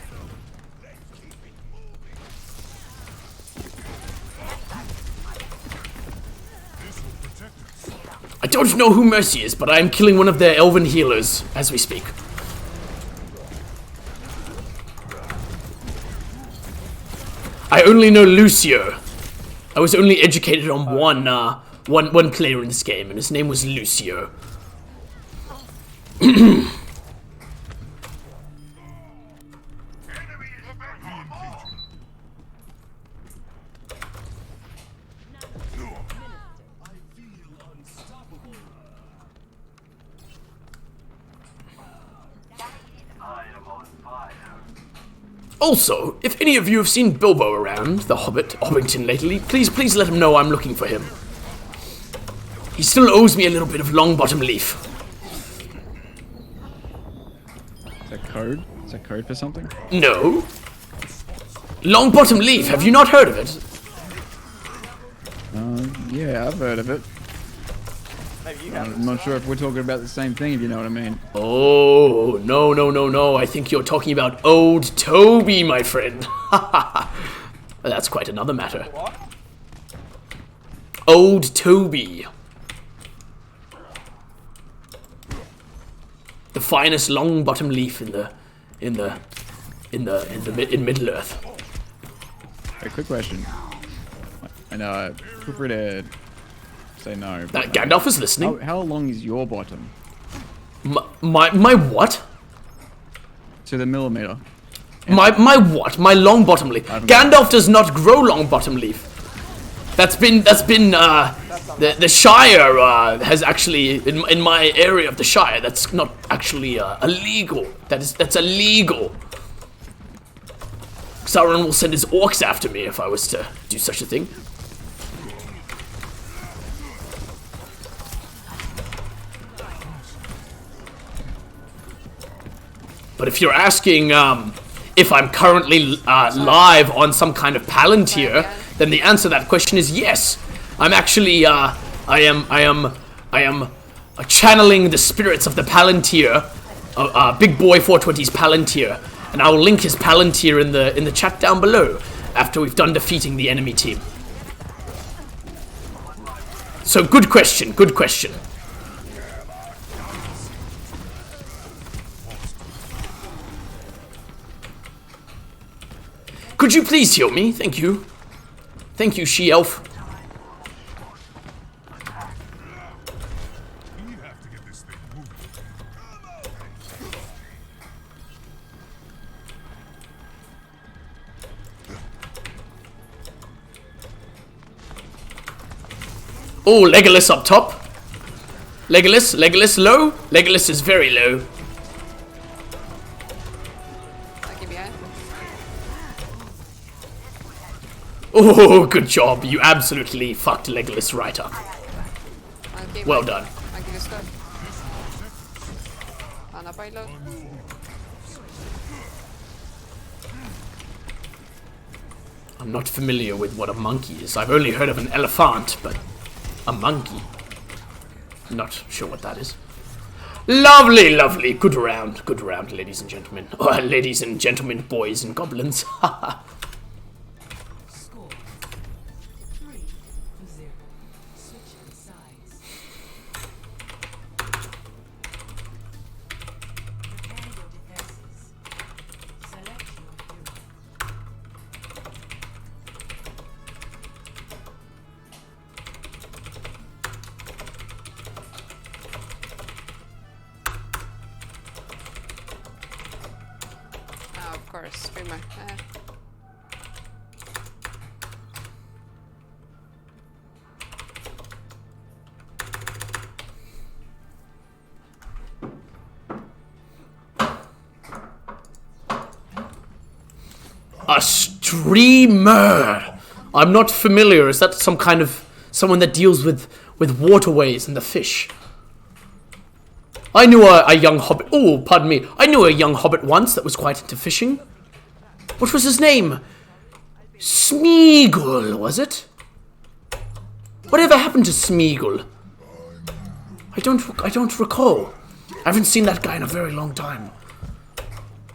I don't know who Mercy is, but I am killing one of their elven healers as we speak. I only know Lucio. I was only educated on one player in this game, and his name was Lucio. Also, if any of you have seen Bilbo around the Hobbiton lately, please let him know I'm looking for him. He still owes me a little bit of Longbottom leaf. Is that code? Is that code for something? No. Longbottom leaf, have you not heard of it? Yeah, I've heard of it. I'm not sure if we're talking about the same thing, if you know what I mean. Oh, no. I think you're talking about Old Toby, my friend. That's quite another matter. What? Old Toby. The finest long-bottom leaf in Middle Earth. A quick question. And feel free to say no. Gandalf is listening. How long is your bottom? My what? To the millimeter. My what? My long bottom leaf. Gandalf does not grow long bottom leaf. That's been the Shire has actually in my area of the Shire. That's not actually illegal. That's illegal. Sauron will send his orcs after me if I was to do such a thing. But if you're asking if I'm currently live on some kind of Palantir, then the answer to that question is yes. I'm actually I am channeling the spirits of the Palantir, Big Boy 420's Palantir, and I will link his Palantir in the chat down below after we've done defeating the enemy team. So good question. Could you please heal me? Thank you. Thank you, she-elf. Oh, Legolas up top. Legolas low. Legolas is very low. Oh, good job. You absolutely fucked Legolas right up. Well done. I'm not familiar with what a monkey is. I've only heard of an elephant, but a monkey. I'm not sure what that is. Lovely, lovely. Good round, ladies and gentlemen. Ladies and gentlemen, boys and goblins. Haha. A streamer. I'm not familiar. Is that some kind of someone that deals with waterways and the fish? I knew a young hobbit. Oh, pardon me. I knew a young hobbit once that was quite into fishing. What was his name? Smeagol, was it? Whatever happened to Smeagol? I don't recall. I haven't seen that guy in a very long time.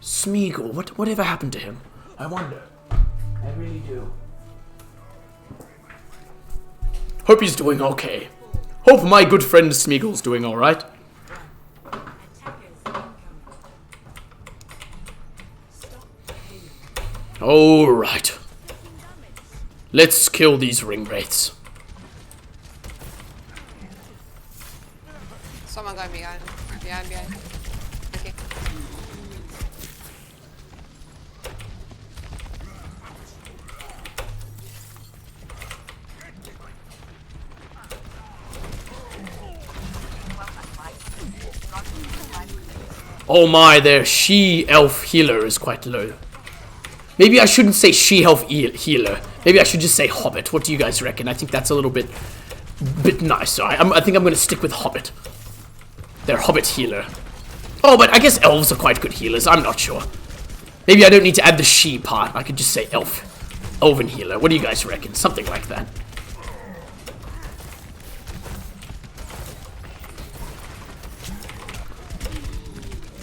Smeagol. Whatever happened to him? I wonder. I really do. Hope he's doing okay. Hope my good friend Smeagol's doing alright. Alright. Let's kill these ring wraiths. Someone going behind. Behind. Okay. Oh my, their she-elf healer is quite low. Maybe I shouldn't say she-elf healer. Maybe I should just say hobbit. What do you guys reckon? I think that's a little bit nicer. I think I'm going to stick with hobbit. Their hobbit healer. Oh, but I guess elves are quite good healers. I'm not sure. Maybe I don't need to add the she part. I could just say elf. Elven healer. What do you guys reckon? Something like that.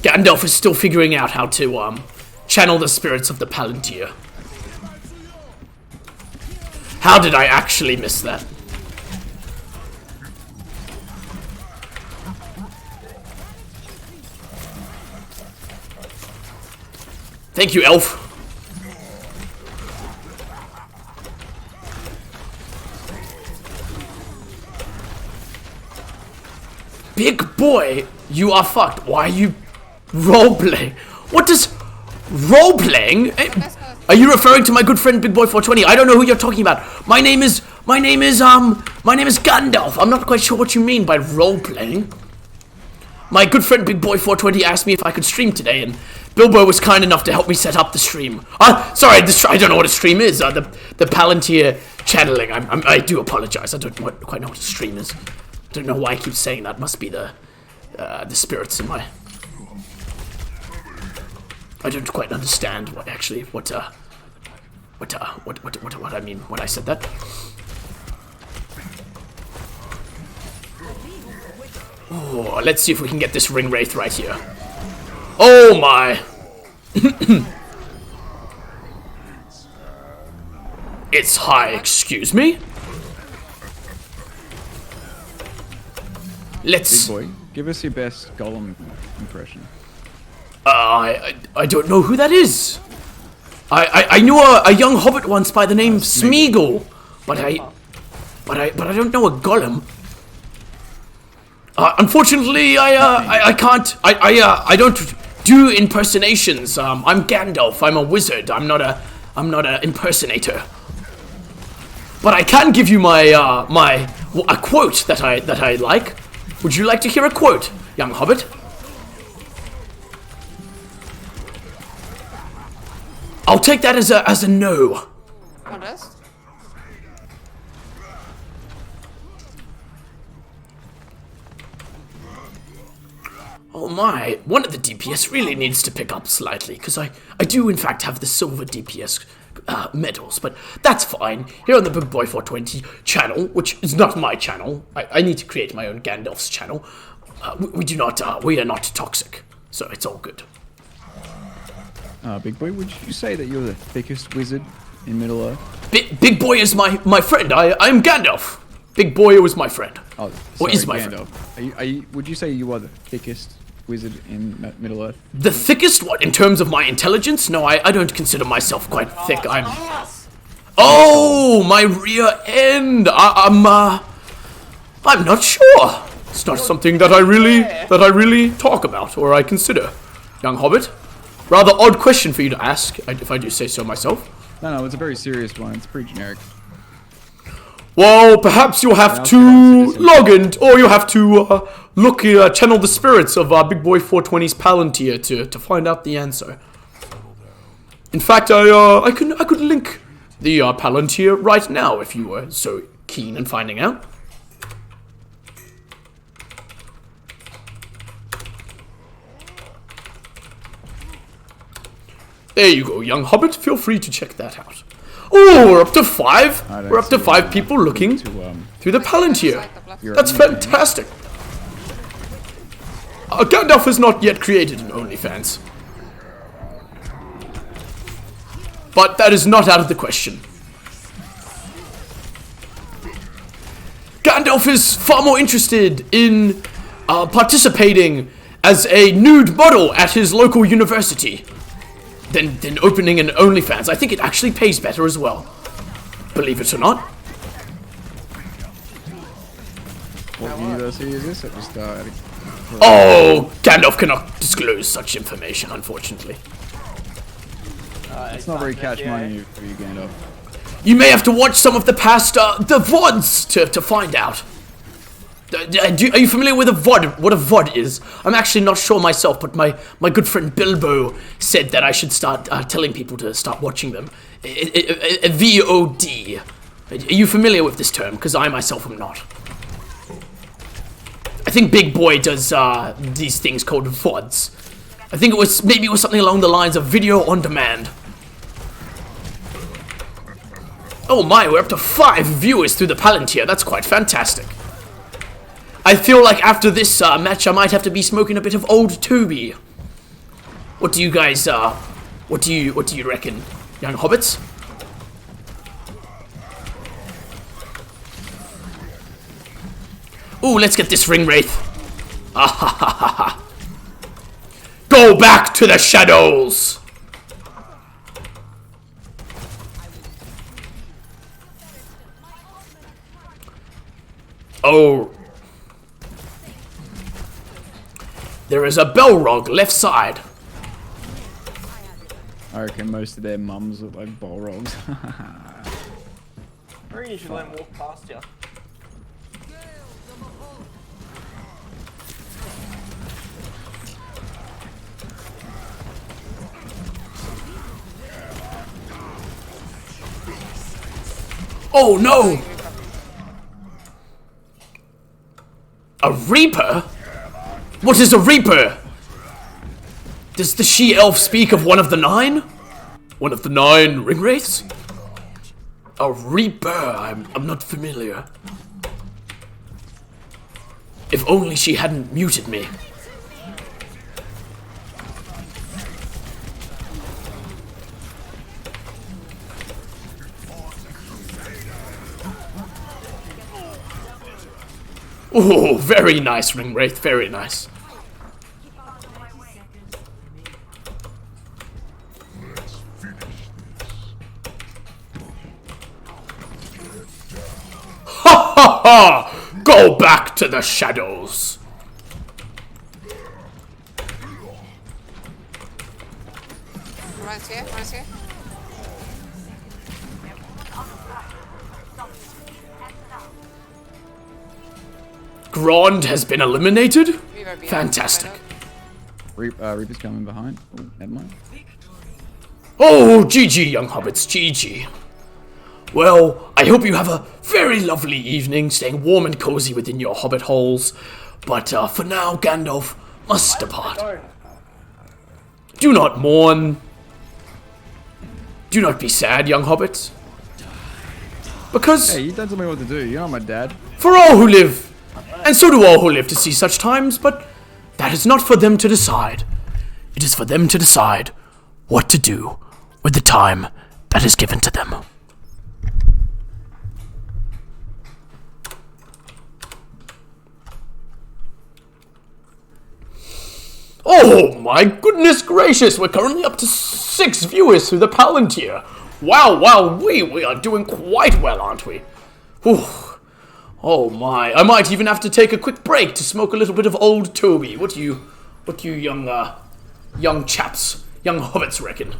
Gandalf is still figuring out how to channel the spirits of the Palantir. How did I actually miss that? Thank you, elf. Big boy, you are fucked. Why are you roleplaying? What does roleplaying? Are you referring to my good friend Big Boy 420? I don't know who you're talking about. My name is Gandalf. I'm not quite sure what you mean by roleplaying. My good friend Big Boy 420 asked me if I could stream today, and Bilbo was kind enough to help me set up the stream. Sorry, I don't know what a stream is. The Palantir channeling. I do apologize. I don't quite know what a stream is. I don't know why I keep saying that. Must be the spirits in my. I don't quite understand what I mean when I said that. Oh, let's see if we can get this ring wraith right here. Oh my! It's high, excuse me? Let's... Big boy, give us your best Gollum impression. I don't know who that is. I knew a young hobbit once by the name Smeagol, but I don't know a Gollum. Unfortunately, I can't. I don't do impersonations. I'm Gandalf. I'm a wizard. I'm not a impersonator. But I can give you a quote that I like. Would you like to hear a quote, young hobbit? I'll take that as a no. Honest? Oh my, one of the DPS really needs to pick up slightly, because I do in fact have the silver DPS medals, but that's fine. Here on the Big Boy 420 channel, which is not my channel, I need to create my own Gandalf's channel. We are not toxic, so it's all good. Big boy, would you say that you're the thickest wizard in Middle Earth? Big Boy is my friend. I'm Gandalf. Big Boy was my friend. Oh, or sorry, is my Gandalf. friend. Would you say you are the thickest wizard in Middle Earth? The thickest? What, in terms of my intelligence? No, I don't consider myself quite thick. Oh, my rear end. I'm not sure. It's not something that I really talk about or I consider, young hobbit. Rather odd question for you to ask, if I do say so myself. No, it's a very serious one. It's pretty generic. Well, perhaps you'll have to log in, or you'll have to channel the spirits of Big Boy 420's Palantir to find out the answer. In fact, I could link the Palantir right now if you were so keen in finding out. There you go, young hobbit. Feel free to check that out. Oh, we're up to 5. We're up to 5 people looking through the Palantir. That's fantastic. Gandalf has not yet created an OnlyFans. But that is not out of the question. Gandalf is far more interested in participating as a nude model at his local university than opening an OnlyFans. I think it actually pays better as well. Believe it or not. What university is this? Oh, Gandalf cannot disclose such information, unfortunately. It's not very cash money for you, Gandalf. You may have to watch some of the past, the VODs to find out. Are you familiar with a VOD? What a VOD is? I'm actually not sure myself, but my good friend Bilbo said that I should start telling people to start watching them. A VOD. Are you familiar with this term? Because I myself am not. I think Big Boy does these things called VODs. I think it was something along the lines of video on demand. Oh my, we're up to 5 viewers through the Palantir. That's quite fantastic. I feel like after this match, I might have to be smoking a bit of old Toby. What do you guys, what do you reckon, young hobbits? Ooh, let's get this ring wraith. Ah ha ha ha ha. Go back to the shadows. Oh. There is a Balrog left side. I reckon most of their mums look like Balrogs. I reckon you should let him walk past you. Oh no! A Reaper? What is a Reaper? Does the she-elf speak of one of the 9? One of the 9 ring wraiths? A Reaper, I'm not familiar. If only she hadn't muted me. Oh, very nice, Ring Wraith, very nice. Ha ha ha! Go back to the shadows! Runs here, runs here. Grond has been eliminated? Fantastic. Reaper's coming behind. Oh, never mind. Oh, GG, young hobbits, GG. Well, I hope you have a very lovely evening, staying warm and cozy within your hobbit holes. But for now, Gandalf must depart. Do not mourn. Do not be sad, young hobbits. Because... Hey, you don't tell me what to do. You're not my dad. For all who live, and so do all who live to see such times, but that is not for them to decide. It is for them to decide what to do with the time that is given to them. Oh my goodness gracious, we're currently up to 6 viewers through the Palantir. Wow, we are doing quite well, aren't we? Whew. Oh my, I might even have to take a quick break to smoke a little bit of old Toby. What do you young chaps, young hobbits reckon?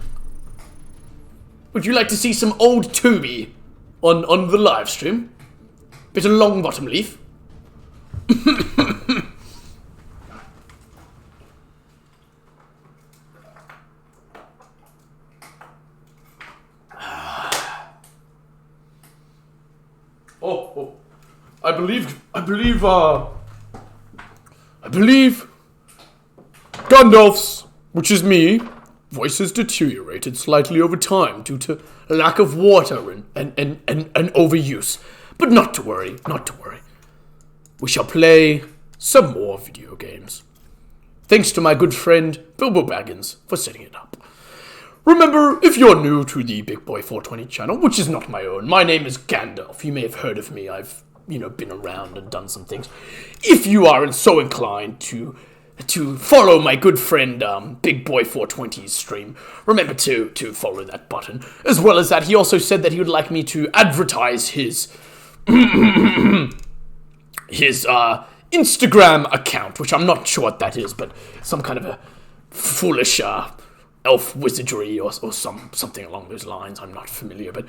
Would you like to see some old Toby on the live stream? Bit of long bottom leaf? Oh, I believe Gandalf's, which is me, voice has deteriorated slightly over time due to lack of water and overuse. But not to worry, not to worry. We shall play some more video games. Thanks to my good friend Bilbo Baggins for setting it up. Remember, if you're new to the Big Boy 420 channel, which is not my own, my name is Gandalf. You may have heard of me. I've been around and done some things. If you are so inclined to follow my good friend Big Boy 420's stream, remember to follow that button. As well as that, he also said that he would like me to advertise his his Instagram account, which I'm not sure what that is, but some kind of a foolish elf wizardry or something along those lines. I'm not familiar, but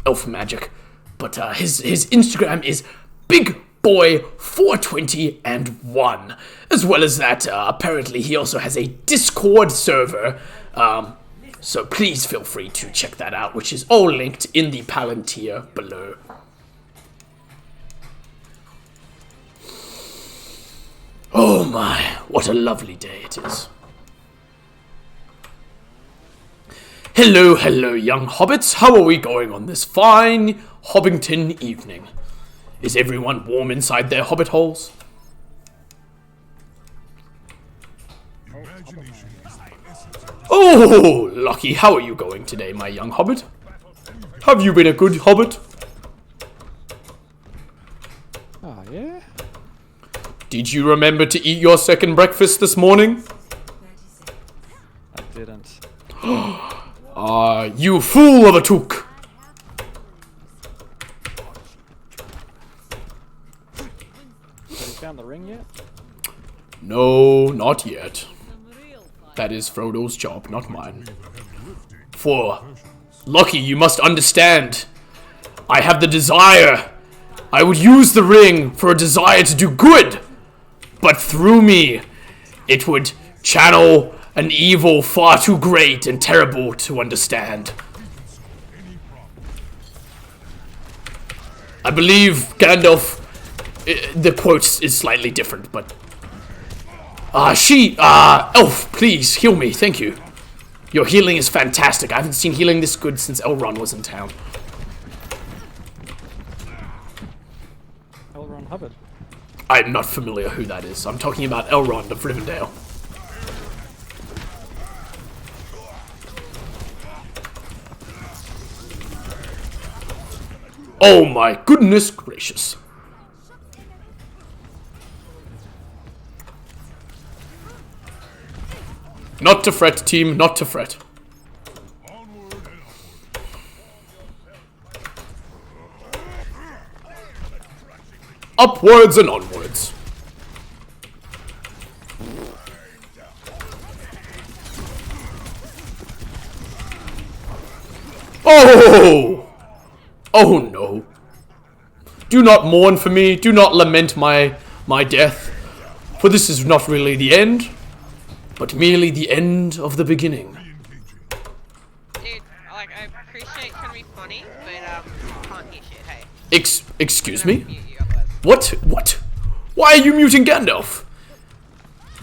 elf magic. But his Instagram is BigBoy420 as well as that, apparently he also has a Discord server. So please feel free to check that out, which is all linked in the Palantir below. Oh my, what a lovely day it is. Hello, hello, young hobbits. How are we going on this fine Hobbington evening? Is everyone warm inside their hobbit holes? Oh, Lucky, how are you going today, my young hobbit? Have you been a good hobbit? Oh, yeah? Did you remember to eat your second breakfast this morning? I didn't. You fool of a took! Have you found the ring yet? No, not yet. That is Frodo's job, not mine. For, Lucky, you must understand. I have the desire. I would use the ring for a desire to do good. But through me, it would channel an evil far too great and terrible to understand. I believe Gandalf, the quote is slightly different, but... Elf, please, heal me, thank you. Your healing is fantastic. I haven't seen healing this good since Elrond was in town. Elrond Hubbard. I'm not familiar who that is. I'm talking about Elrond of Rivendell. Oh my goodness gracious. Not to fret, team, not to fret. Upwards and onwards. Oh! Oh no. Do not mourn for me, do not lament my death, for this is not really the end, but merely the end of the beginning. Dude, like, I appreciate trying to be funny, but, can't hear shit, hey. Excuse me? What? Why are you muting Gandalf?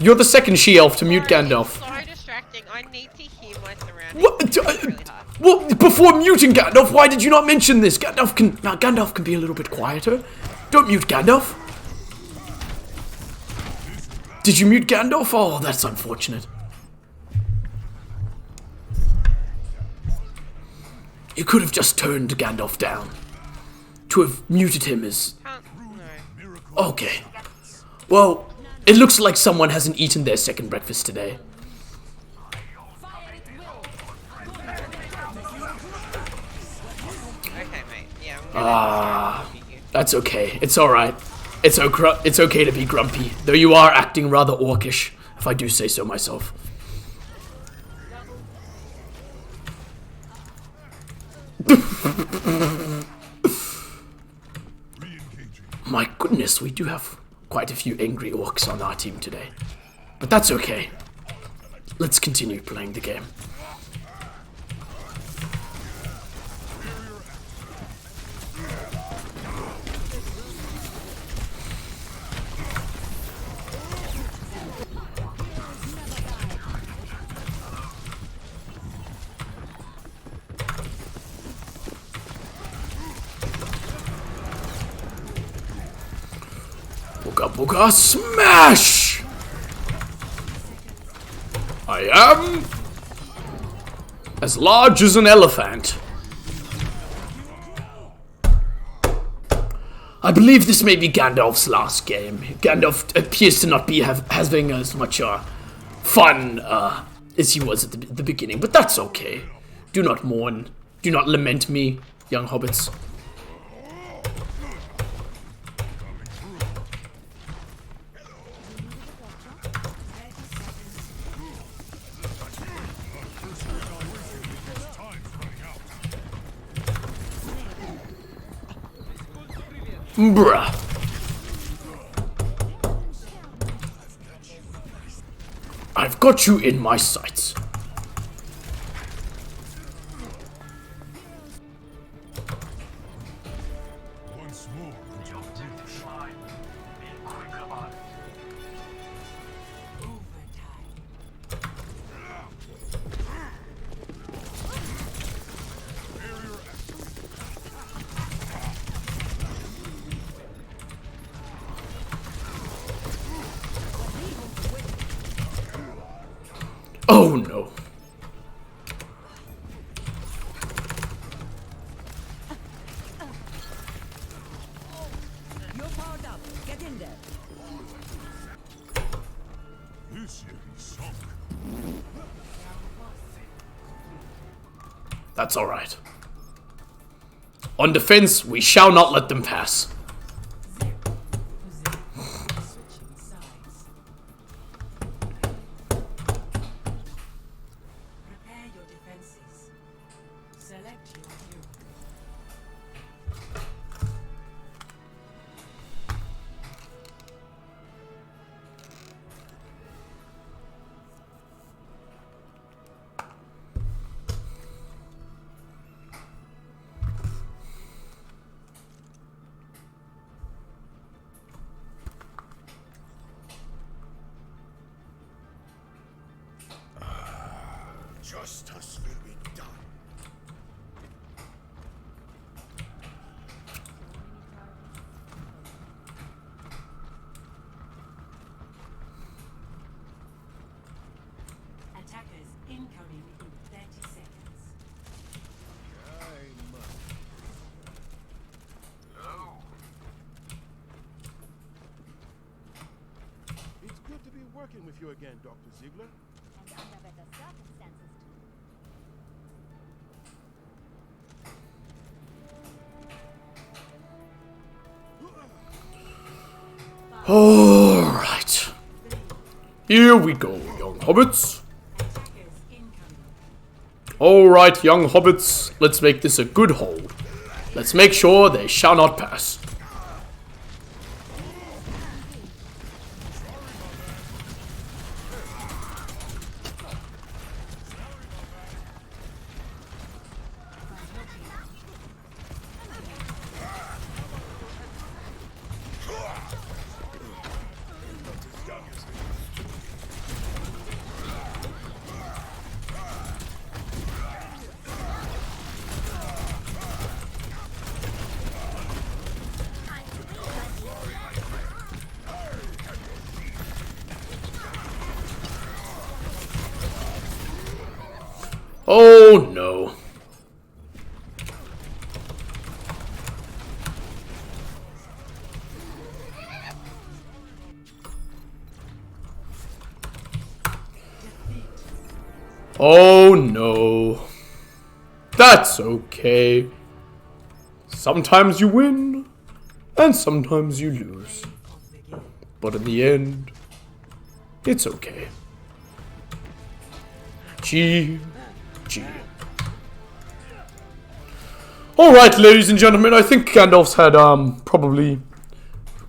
You're the second she-elf to mute Gandalf. It's so distracting, I need to hear my surroundings. What? Well, before muting Gandalf, why did you not mention this? Gandalf can be a little bit quieter. Don't mute Gandalf. Did you mute Gandalf? Oh, that's unfortunate. You could have just turned Gandalf down. To have muted him is... Okay. Well, it looks like someone hasn't eaten their second breakfast today. That's okay. It's alright. It's okay to be grumpy, though you are acting rather orcish, if I do say so myself. My goodness, we do have quite a few angry orcs on our team today. But that's okay. Let's continue playing the game. Booga booga smash! I am as large as an elephant. I believe this may be Gandalf's last game. Gandalf appears to not be having as much fun as he was at the beginning, but that's okay. Do not mourn. Do not lament me, young hobbits. Bruh. I've got you in my sights. Once more, your duty line. Be quick about it. Oh no. You're powered up. Get in there. This ship is sunk. That's alright. On defense, we shall not let them pass. Prepare your defenses. Select your hero. Justice will be done. Attackers incoming in 30 seconds. It's good to be working with you again, Dr. Ziegler. And under better circumstances too. Alright. Here we go, young hobbits. Alright, young hobbits. Let's make this a good hold. Let's make sure they shall not pass. Oh no. Oh no. That's okay. Sometimes you win, and sometimes you lose. But in the end, it's okay. GG. Alright, ladies and gentlemen, I think Gandalf's had, probably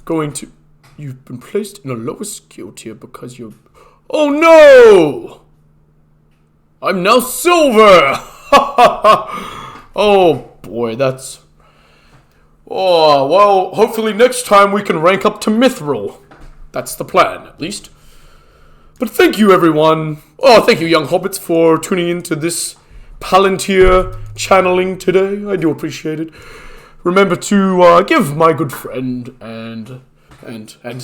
going to... You've been placed in a lower skill tier because you're... Oh no! I'm now silver! Oh boy, that's... Oh, well, hopefully next time we can rank up to Mithril. That's the plan, at least. But thank you, everyone. Oh, thank you, young hobbits, for tuning into this Palantir channeling today. I do appreciate it. Remember to give my good friend and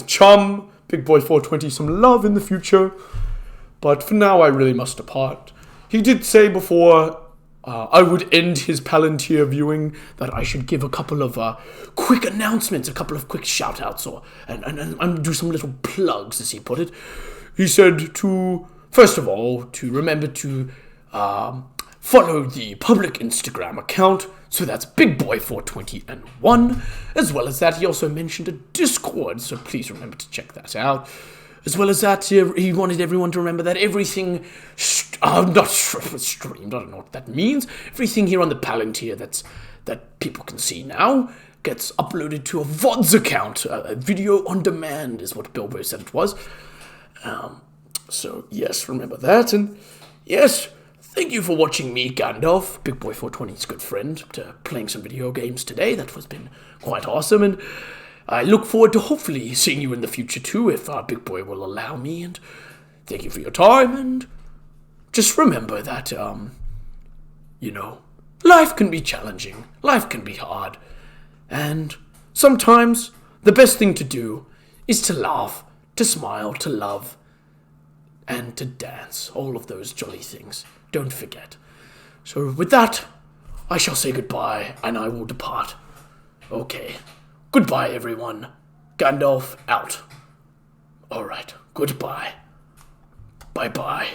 chum, Big Boy 420, some love in the future. But for now, I really must depart. He did say before I would end his Palantir viewing, that I should give a couple of quick announcements, a couple of quick shout-outs, and do some little plugs, as he put it. He said to, first of all, to remember to follow the public Instagram account, so that's BigBoy420N1, as well as that he also mentioned a Discord, so please remember to check that out. As well as that, he wanted everyone to remember that everything, not streamed, I don't know what that means, everything here on the Palantir that people can see now gets uploaded to a VODs account. A video on demand is what Bilbo said it was. So, yes, remember that, and yes, thank you for watching me, Gandalf, BigBoy420's good friend, playing some video games today. That has been quite awesome, and I look forward to hopefully seeing you in the future too, if Big Boy will allow me, and thank you for your time, and just remember that, you know, life can be challenging, life can be hard, and sometimes the best thing to do is to laugh, to smile, to love, and to dance, all of those jolly things. Don't forget. So with that, I shall say goodbye, and I will depart. Okay. Goodbye, everyone. Gandalf out. Alright, goodbye. Bye-bye.